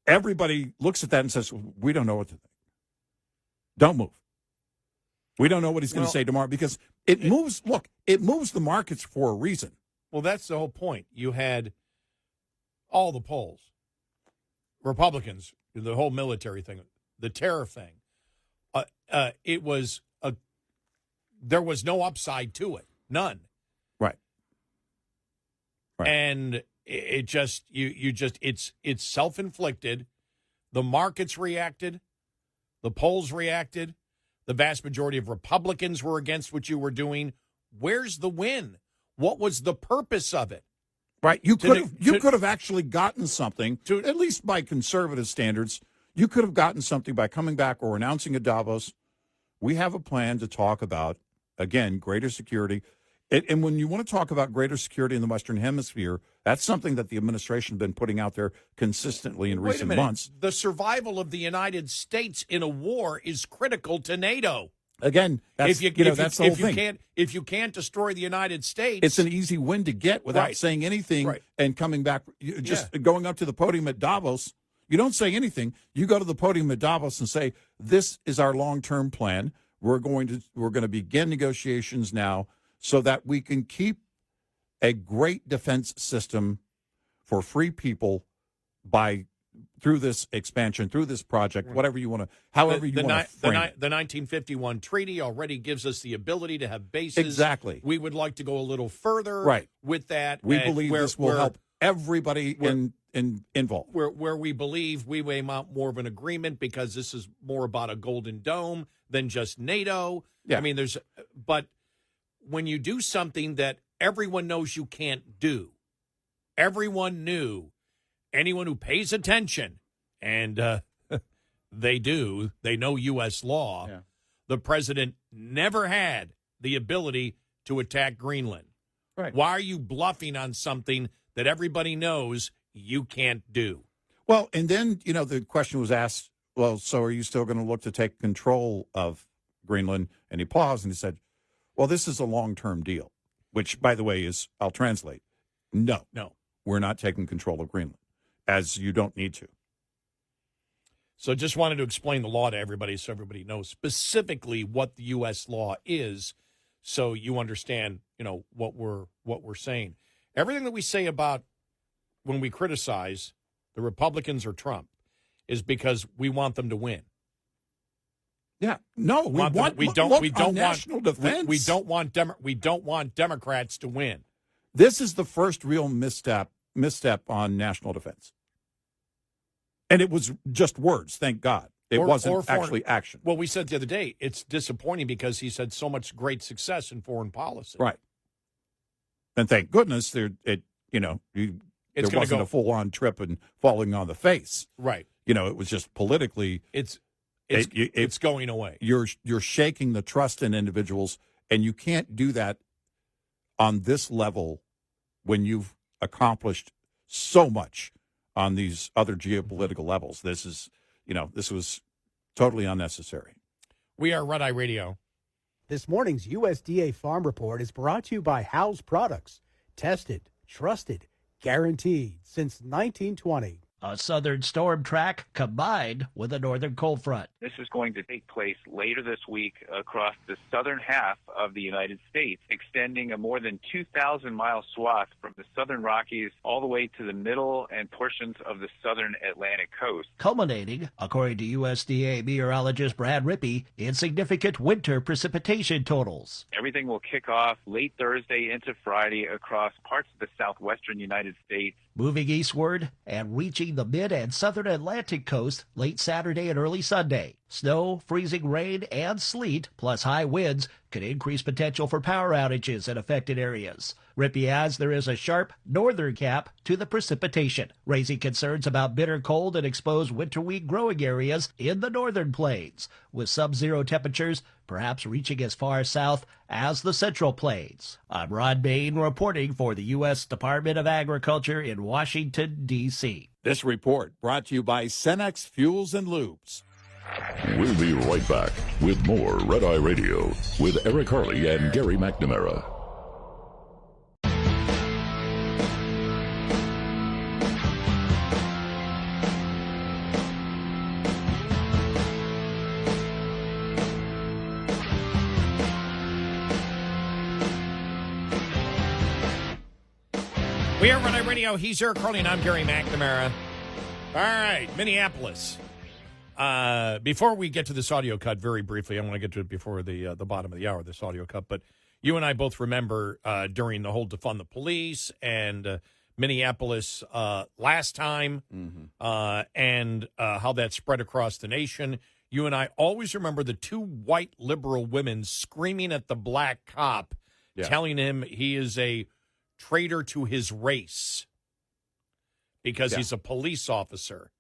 everybody looks at that and says, we don't know what to think. Don't move. We don't know what he's going to say tomorrow, because it moves the markets for a reason. Well, that's the whole point. You had all the polls, Republicans, the whole military thing, the tariff thing. There was no upside to it. None. Right. And it just, it's self-inflicted. The markets reacted. The polls reacted. The vast majority of Republicans were against what you were doing. Where's the win? What was the purpose of it? Right. You could have actually gotten something, at least by conservative standards. You could have gotten something by coming back or announcing at Davos, we have a plan to talk about, again, greater security. And when you want to talk about greater security in the Western Hemisphere, that's something that the administration has been putting out there consistently in recent months. The survival of the United States in a war is critical to NATO. Again, that's that's the whole thing. If you can't destroy the United States, it's an easy win to get without saying anything and coming back. Going up to the podium at Davos, you don't say anything. You go to the podium at Davos and say, "This is our long-term plan. We're going to begin negotiations now, so that we can keep a great defense system for free people through this expansion, through this project, whatever you want to, however you want to frame it." The 1951 treaty already gives us the ability to have bases. Exactly. We would like to go a little further with that. We believe this will help everybody involved. Where we believe we may mount more of an agreement, because this is more about a Golden Dome than just NATO. Yeah. I mean, but when you do something that everyone knows you can't do, everyone knew, anyone who pays attention, and they know U.S. law, the president never had the ability to attack Greenland. Right. Why are you bluffing on something that everybody knows you can't do? Well, and then, the question was asked, well, so are you still going to look to take control of Greenland? And he paused and he said, well, this is a long-term deal, which, by the way, is, I'll translate, no, we're not taking control of Greenland, as you don't need to. So just wanted to explain the law to everybody so everybody knows specifically what the U.S. law is, so you understand, what we're saying. Everything that we say about when we criticize the Republicans or Trump is because we want them to win. Yeah, no, we don't want national defense. We don't want Democrats to win. This is the first real misstep on national defense, and it was just words. Thank God, it wasn't actually action. Well, we said the other day it's disappointing because he's had so much great success in foreign policy. Right, and thank goodness there wasn't a full-on trip and falling on the face. Right. It was just politically. It's going away. You're shaking the trust in individuals, and you can't do that on this level when you've accomplished so much on these other geopolitical levels. This was totally unnecessary. We are Red Eye Radio. This morning's USDA Farm Report is brought to you by House Products. Tested, trusted, guaranteed since 1920. A southern storm track combined with a northern cold front. This is going to take place later this week across the southern half of the United States, extending a more than 2,000-mile swath from the southern Rockies all the way to the middle and portions of the southern Atlantic coast. Culminating, according to USDA meteorologist Brad Rippey, in significant winter precipitation totals. Everything will kick off late Thursday into Friday across parts of the southwestern United States, moving eastward and reaching the mid and southern Atlantic coast late Saturday and early Sunday. Snow, freezing rain, and sleet, plus high winds, could increase potential for power outages in affected areas. Rippey adds there is a sharp northern cap to the precipitation, raising concerns about bitter cold and exposed winter wheat growing areas in the northern plains, with sub-zero temperatures perhaps reaching as far south as the central plains. I'm Ron Bain reporting for the U.S. Department of Agriculture in Washington, D.C. This report brought to you by Cenex Fuels and Lubes. We'll be right back with more Red Eye Radio with Eric Harley and Gary McNamara. We are Red Eye Radio. He's Eric Harley, and I'm Gary McNamara. All right, Minneapolis. Before we get to this audio cut, very briefly, I want to get to it before the bottom of the hour, this audio cut. But you and I both remember during the whole defund the police and Minneapolis last time, and how that spread across the nation. You and I always remember the two white liberal women screaming at the black cop, telling him he is a traitor to his race because he's a police officer.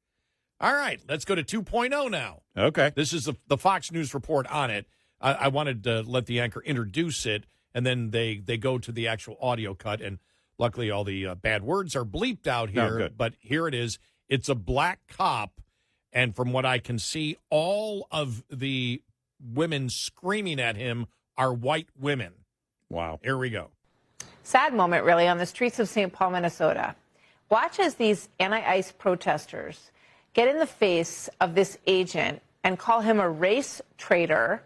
All right, let's go to 2.0 now. Okay. This is the Fox News report on it. I wanted to let the anchor introduce it, and then they go to the actual audio cut, and luckily all the bad words are bleeped out here. Good. But here it is. It's a black cop, and from what I can see, all of the women screaming at him are white women. Wow. Here we go. Sad moment, really, on the streets of St. Paul, Minnesota. Watch as these anti-ICE protesters get in the face of this agent and call him a race traitor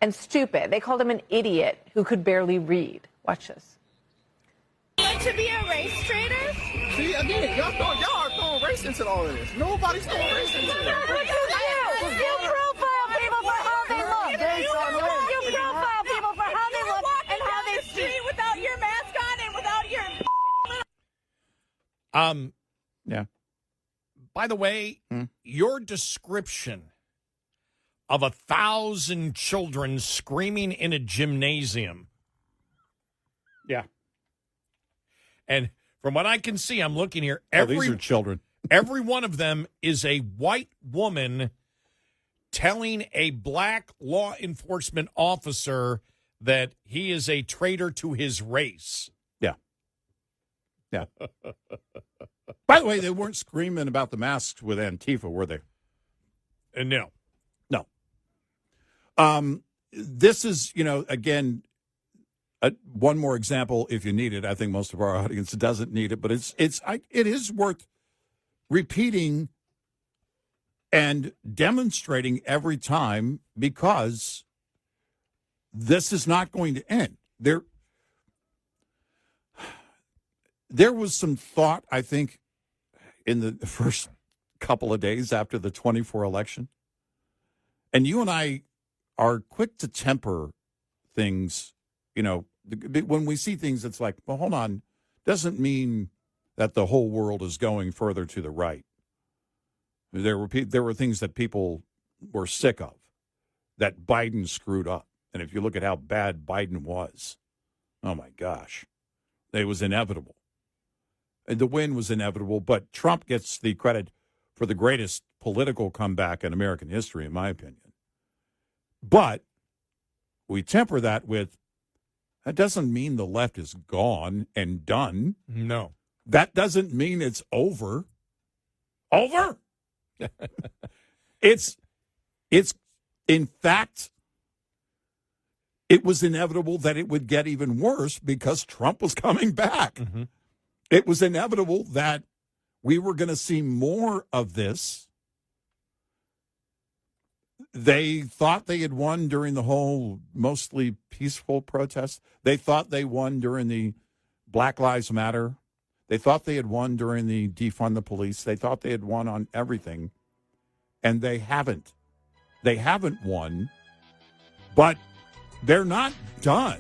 and stupid. They called him an idiot who could barely read. Watch this. To be a race traitor? See, again, y'all are throwing race into all of this. Nobody's throwing race into it. You profile people for how they look. You profile people for how they look and how they street without your mask on and without your Yeah. By the way, your description of 1,000 children screaming in a gymnasium. Yeah. And from what I can see, I'm looking here. These are children. Every one of them is a white woman telling a black law enforcement officer that he is a traitor to his race. Yeah. Yeah. By the way, they weren't screaming about the masks with Antifa, were they? No. No. This is, again, one more example if you need it. I think most of our audience doesn't need it, but it is worth repeating and demonstrating every time because this is not going to end. There was some thought, I think, in the first couple of days after the 24 election. And you and I are quick to temper things, when we see things, it's like, well, hold on, doesn't mean that the whole world is going further to the right. There were things that people were sick of, that Biden screwed up. And if you look at how bad Biden was, oh my gosh, it was inevitable. And the win was inevitable, but Trump gets the credit for the greatest political comeback in American history, in my opinion. But we temper that with, that doesn't mean the left is gone and done. No. That doesn't mean it's over. Over? It's In fact, it was inevitable that it would get even worse because Trump was coming back. Mm-hmm. It was inevitable that we were going to see more of this. They thought they had won during the whole mostly peaceful protest. They thought they won during the Black Lives Matter. They thought they had won during the defund the police. They thought they had won on everything, and they haven't. They haven't won, but they're not done.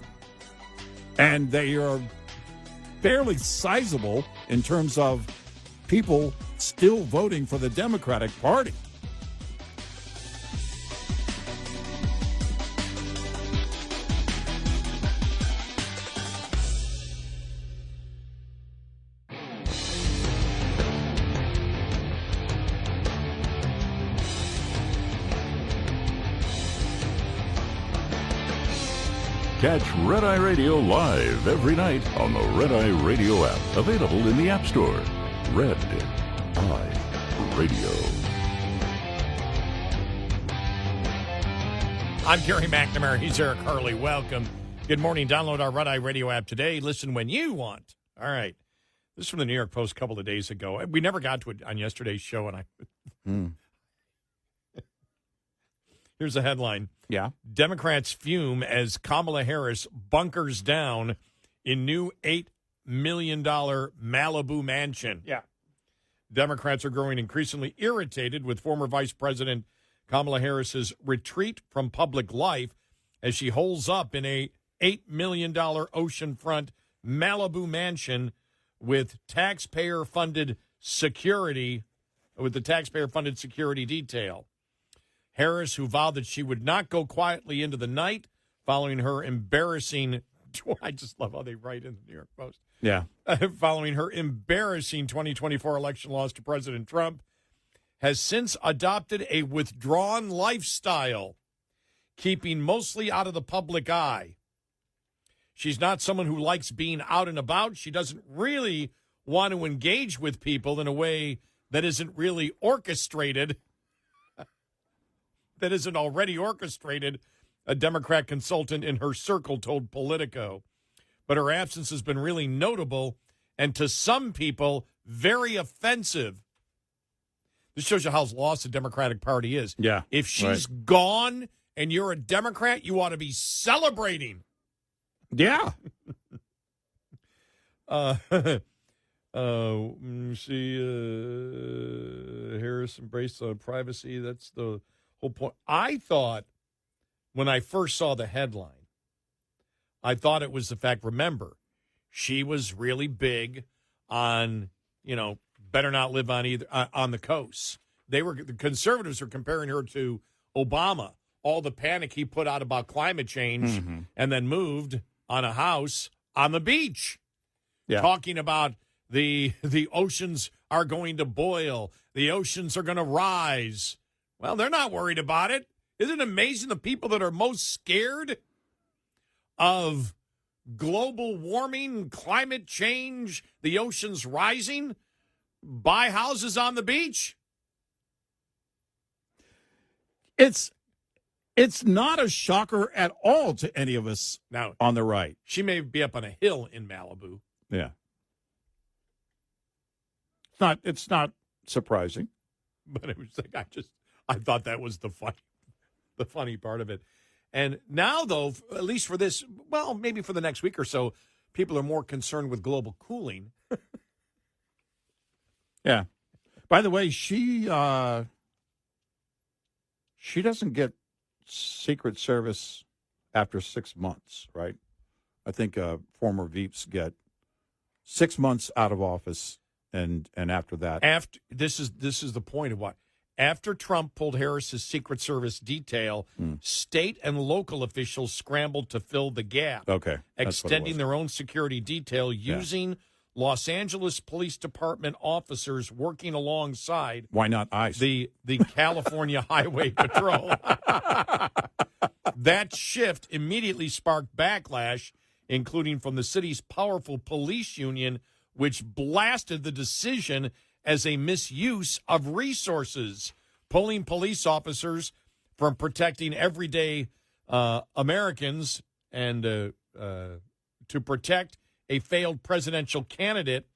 And they are fairly sizable in terms of people still voting for the Democratic Party. Catch Red Eye Radio live every night on the Red Eye Radio app. Available in the App Store. Red Eye Radio. I'm Gary McNamara. He's Eric Harley. Welcome. Good morning. Download our Red Eye Radio app today. Listen when you want. All right. This is from the New York Post a couple of days ago. We never got to it on yesterday's show, and Here's a headline. Yeah. Democrats fume as Kamala Harris bunkers down in new $8 million Malibu mansion. Yeah. Democrats are growing increasingly irritated with former Vice President Kamala Harris's retreat from public life as she holds up in a $8 million oceanfront Malibu mansion with taxpayer-funded security, detail. Harris, who vowed that she would not go quietly into the night following her embarrassing, I just love how they write in the New York Post. Yeah. Following her embarrassing 2024 election loss to President Trump, has since adopted a withdrawn lifestyle, keeping mostly out of the public eye. She's not someone who likes being out and about. She doesn't really want to engage with people in a way that isn't really orchestrated. That isn't already orchestrated, a Democrat consultant in her circle told Politico. But her absence has been really notable and to some people very offensive. This shows you how lost the Democratic Party is. Yeah. If she's gone and you're a Democrat, you ought to be celebrating. Yeah. Harris embraced privacy. That's the whole point. I thought when I first saw the headline, I thought it was the fact, remember, she was really big on, better not live on either on the coast. The conservatives were comparing her to Obama. All the panic he put out about climate change and then moved on a house on the beach. Yeah. Talking about the oceans are going to boil. The oceans are going to rise. Well, they're not worried about it. Isn't it amazing the people that are most scared of global warming, climate change, the oceans rising, buy houses on the beach? It's not a shocker at all to any of us now on the right. She may be up on a hill in Malibu. Yeah. It's not surprising. But it was like I thought that was the funny part of it. And now, though, at least for this, well, maybe for the next week or so, people are more concerned with global cooling. Yeah. By the way, she doesn't get Secret Service after 6 months, right? I think former Veeps get 6 months out of office, and after that, this is the point of what. After Trump pulled Harris's Secret Service detail, state and local officials scrambled to fill the gap. Okay. Extending their own security detail using Los Angeles Police Department officers working alongside. Why not ICE? The California Highway Patrol. That shift immediately sparked backlash, including from the city's powerful police union, which blasted the decision as a misuse of resources, pulling police officers from protecting everyday Americans and to protect a failed presidential candidate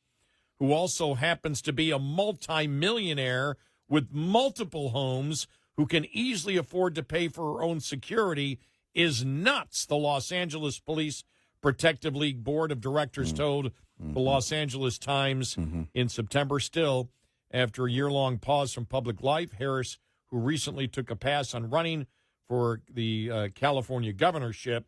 who also happens to be a multimillionaire with multiple homes who can easily afford to pay for her own security is nuts, the Los Angeles Police Protective League Board of Directors told the Los Angeles Times in September. Still, after a year-long pause from public life, Harris, who recently took a pass on running for the California governorship,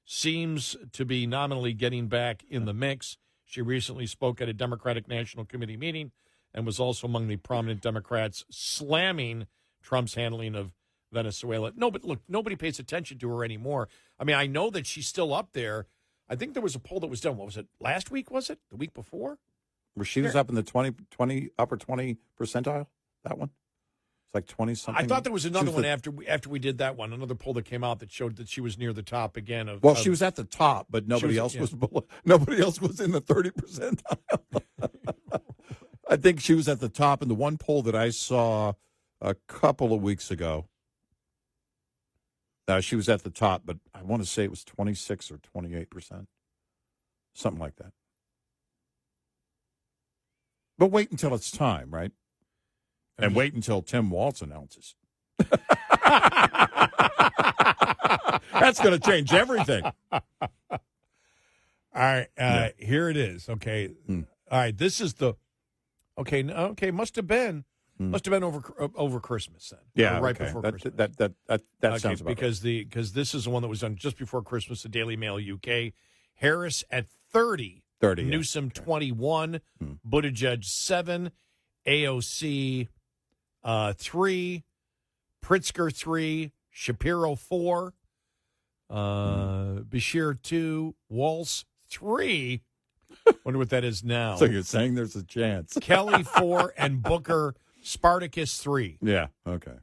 seems to be nominally getting back in the mix. She recently spoke at a Democratic National Committee meeting and was also among the prominent Democrats slamming Trump's handling of Venezuela. No, but look, nobody pays attention to her anymore. I mean, I know that she's still up there. I think there was a poll that was done. What was it? Last week, was it? The week before? Where she was up in the upper 20 percentile, that one? It's like 20-something. I thought there was another one after we did that one, another poll that came out that showed that she was near the top again. She was at the top, but nobody else was below. Nobody else was in the 30 percentile. I think she was at the top in the one poll that I saw a couple of weeks ago. She was at the top, but I want to say it was 26 or 28%, something like that. But wait until it's time, right? And wait until Tim Walz announces. That's going to change everything. All right, here it is. Okay, all right. This is the okay. Must have been over Christmas then. Yeah, right before Christmas. That sounds about because right. because this is the one that was done just before Christmas. The Daily Mail UK. Harris at 30. Newsom 21. Buttigieg 7. AOC 3. Pritzker 3. Shapiro 4. Bashir 2. Walz 3. Wonder what that is now. So you're saying there's a chance. Kelly 4 and Booker Spartacus 3. Yeah, okay.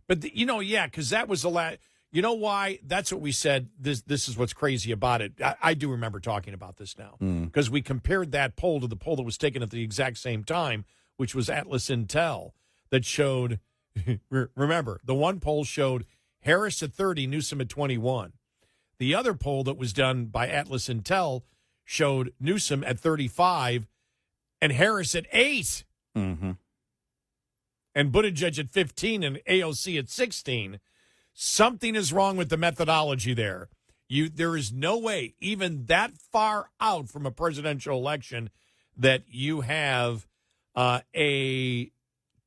But, because that was the last. You know why? That's what we said. This is what's crazy about it. I do remember talking about this now because we compared that poll to the poll that was taken at the exact same time, which was Atlas Intel, that showed, remember, the one poll showed Harris at 30, Newsom at 21. The other poll that was done by Atlas Intel showed Newsom at 35 and Harris at 8. Mm-hmm. And Buttigieg at 15 and AOC at 16. Something is wrong with the methodology there. There is no way, even that far out from a presidential election, that you have a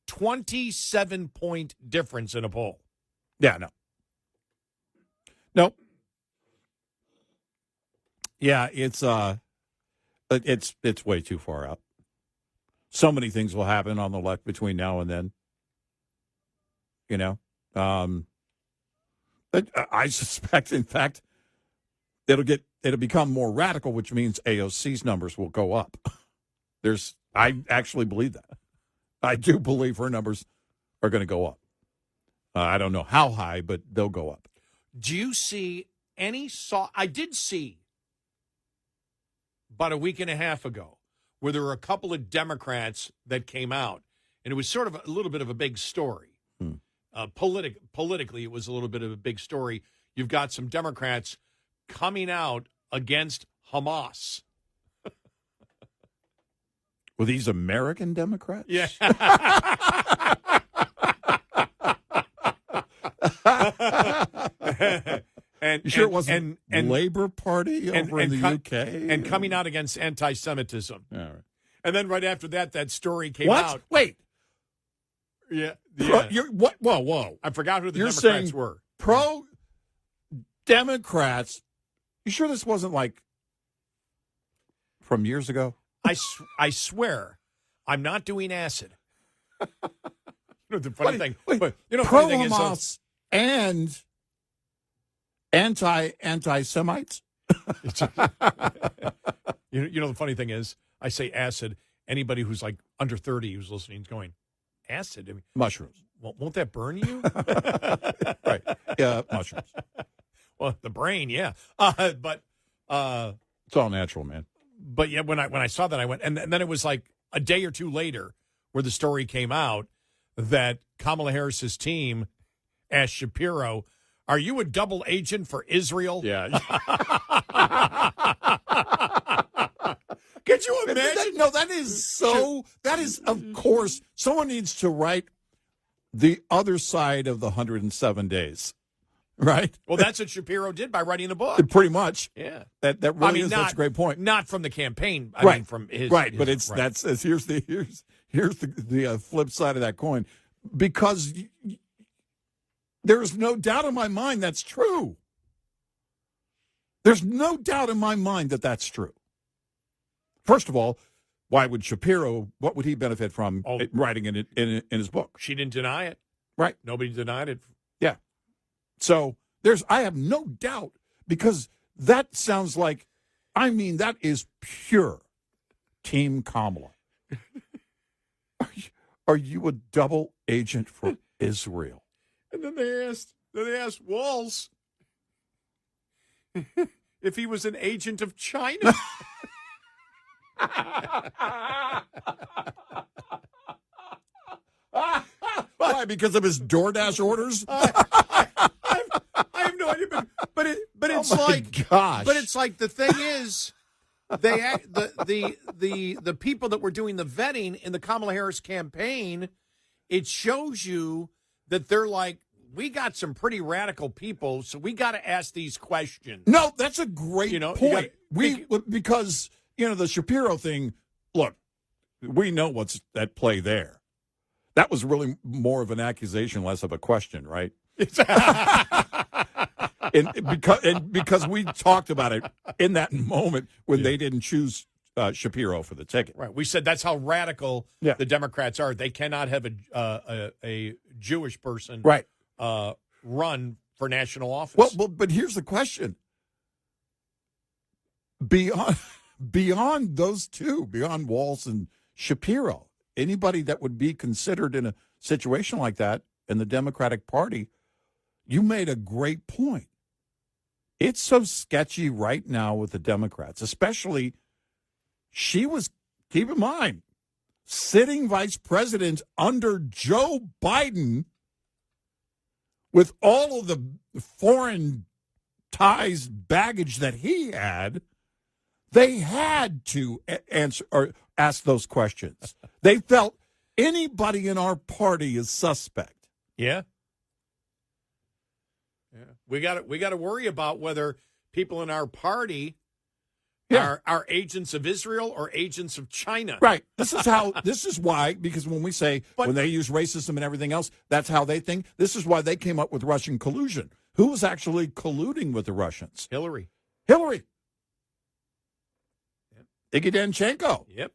27-point difference in a poll. Yeah, no. Nope. Yeah, it's way too far out. So many things will happen on the left between now and then. But I suspect, in fact, it'll become more radical, which means AOC's numbers will go up. I actually believe that. I do believe her numbers are going to go up. I don't know how high, but they'll go up. Do you see any I did see about a week and a half ago where there were a couple of Democrats that came out, and it was sort of a little bit of a big story. Politically, it was a little bit of a big story. You've got some Democrats coming out against Hamas. Were these American Democrats? Yeah. You sure it wasn't Labor Party over in the UK? And coming out against anti-Semitism. All right. And then right after that story came out. Wait. Yeah. What? Whoa. I forgot who the You're Democrats were. Pro-Democrats. You sure this wasn't like from years ago? I swear, I'm not doing acid. The funny thing. Pro-Hamas and anti-Semites? The funny thing is, I say acid. Anybody who's like under 30 who's listening is going, acid? I mean, mushrooms. Well, won't that burn you? Right. Yeah, mushrooms. Well, the brain, yeah. But it's all natural, man. But yeah, when I saw that, I went, and then it was like a day or two later where the story came out that Kamala Harris's team asked Shapiro, "Are you a double agent for Israel?" Yeah. Could you imagine? That is, of course, someone needs to write the other side of the 107 days, right? Well, that's what Shapiro did by writing a book. Pretty much. Yeah. That really that's a great point. Not from the campaign. I Right. mean, from his. Right, his- but it's right. here's the flip side of that coin, because there's no doubt in my mind that's true. There's no doubt in my mind that that's true. First of all, why would Shapiro? What would he benefit from writing in his book? She didn't deny it. Right. Nobody denied it. Yeah. So I have no doubt, because that sounds like, that is pure Team Kamala. Are you a double agent for Israel? And then they asked Walls if he was an agent of China. Why? Because of his DoorDash orders? I have no idea, but it's gosh. But it's like, the thing is, the people that were doing the vetting in the Kamala Harris campaign, it shows you that they're like, we got some pretty radical people, so we got to ask these questions. No, that's a great point. gotta- Because the Shapiro thing. Look, we know what's at play there. That was really more of an accusation, less of a question, right? because we talked about it in that moment when they didn't choose Shapiro for the ticket. Right. We said that's how radical Yeah. the Democrats are. They cannot have a Jewish person Right. run for national office. Well, but here's the question. Beyond those two, beyond Walz and Shapiro, anybody that would be considered in a situation like that in the Democratic Party, you made a great point. It's so sketchy right now with the Democrats, especially she was, keep in mind, sitting vice president under Joe Biden with all of the foreign ties baggage that he had. They had to answer or ask those questions. They felt anybody in our party is suspect. Yeah. We got to worry about whether people in our party are agents of Israel or agents of China. Right. This is why, because when we say, when they use racism and everything else, that's how they think. This is why they came up with Russian collusion. Who was actually colluding with the Russians? Hillary. Iggy Danchenko. Yep.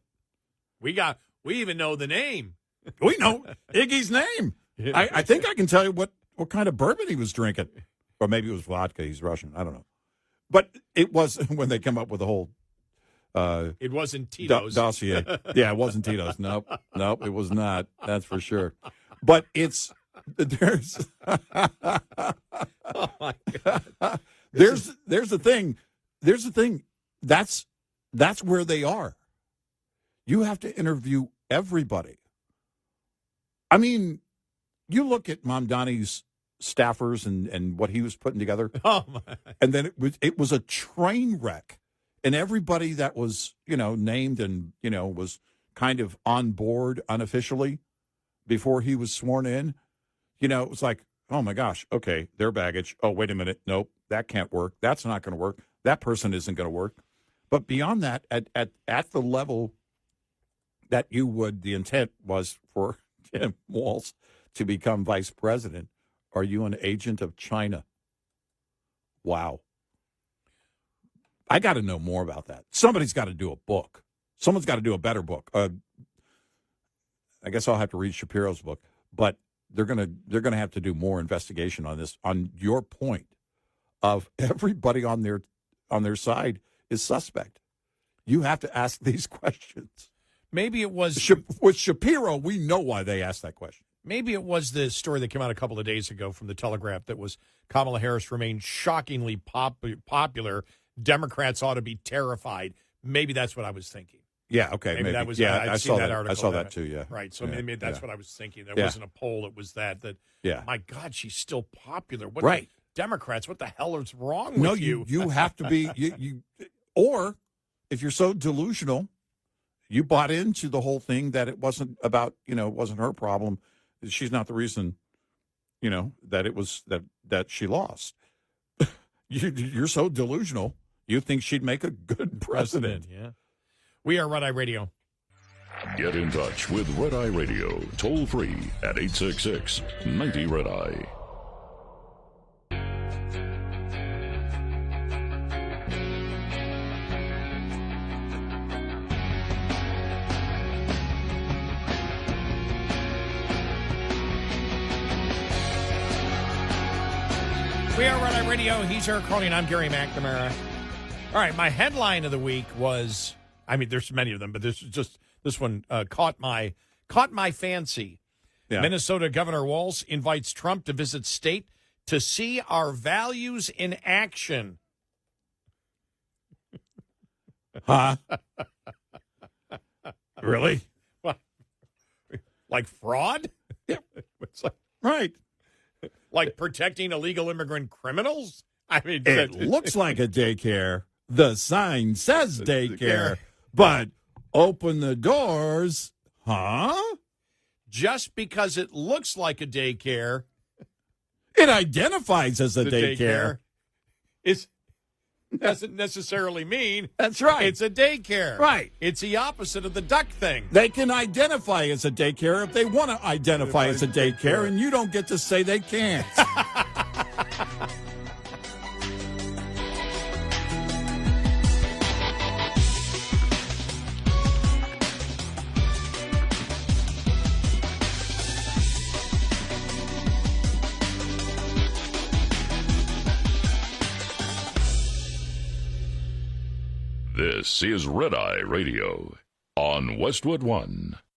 We even know the name. We know Iggy's name. I think I can tell you what kind of bourbon he was drinking. Or maybe it was vodka. He's Russian. I don't know. But it was when they come up with the whole it wasn't Tito's dossier. Yeah, it wasn't Tito's. Nope, it was not. That's for sure. But there's Oh my God. there's the thing. That's where they are. You have to interview everybody. I mean, you look at Mamdani's staffers and what he was putting together. Oh my. And then it was a train wreck. And everybody that was, named and, was kind of on board unofficially before he was sworn in, it was like, oh my gosh, okay, their baggage. Oh, wait a minute. Nope, that can't work. That's not going to work. That person isn't going to work. But beyond that, at the level that the intent was for Tim Walz to become vice president, are you an agent of China? Wow. I got to know more about that. Somebody's got to do a book. Someone's got to do a better book. I guess I'll have to read Shapiro's book, but they're gonna have to do more investigation on this. On your point of everybody on their side is suspect. You have to ask these questions. Maybe it was with Shapiro. We know why they asked that question. Maybe it was the story that came out a couple of days ago from the Telegraph that was Kamala Harris remained shockingly popular. Democrats ought to be terrified. Maybe that's what I was thinking. Yeah, okay. Maybe that was. Yeah, I'd I seen saw that that. article. I saw that too. Yeah. Right. So maybe that's what I was thinking. There Yeah. wasn't a poll. It was that. Yeah. My God, she's still popular. What Right. Democrats, what the hell is wrong with No, you? you have to be you or if you're so delusional, you bought into the whole thing that it wasn't about, it wasn't her problem. She's not the reason, that it was that she lost. You're so delusional. You think she'd make a good president. Yeah. We are Red Eye Radio. Get in touch with Red Eye Radio, toll free at 866-90-RED-EYE. We are Red Eye Radio. He's Eric Harley, and I'm Gary McNamara. All right, my headline of the week was, there's many of them, but this one caught my fancy. Yeah. Minnesota Governor Walz invites Trump to visit state to see our values in action. Huh? Really? Like fraud? Yeah. It's like, Right. like protecting illegal immigrant criminals? It looks like a daycare. The sign says daycare, but open the doors. Huh? Just because it looks like a daycare, It identifies as a the daycare. doesn't necessarily mean That's right. it's a daycare. Right. It's the opposite of the duck thing. They can identify as a daycare if they want to identify as a daycare, and you don't get to say they can't. This is Red Eye Radio on Westwood One.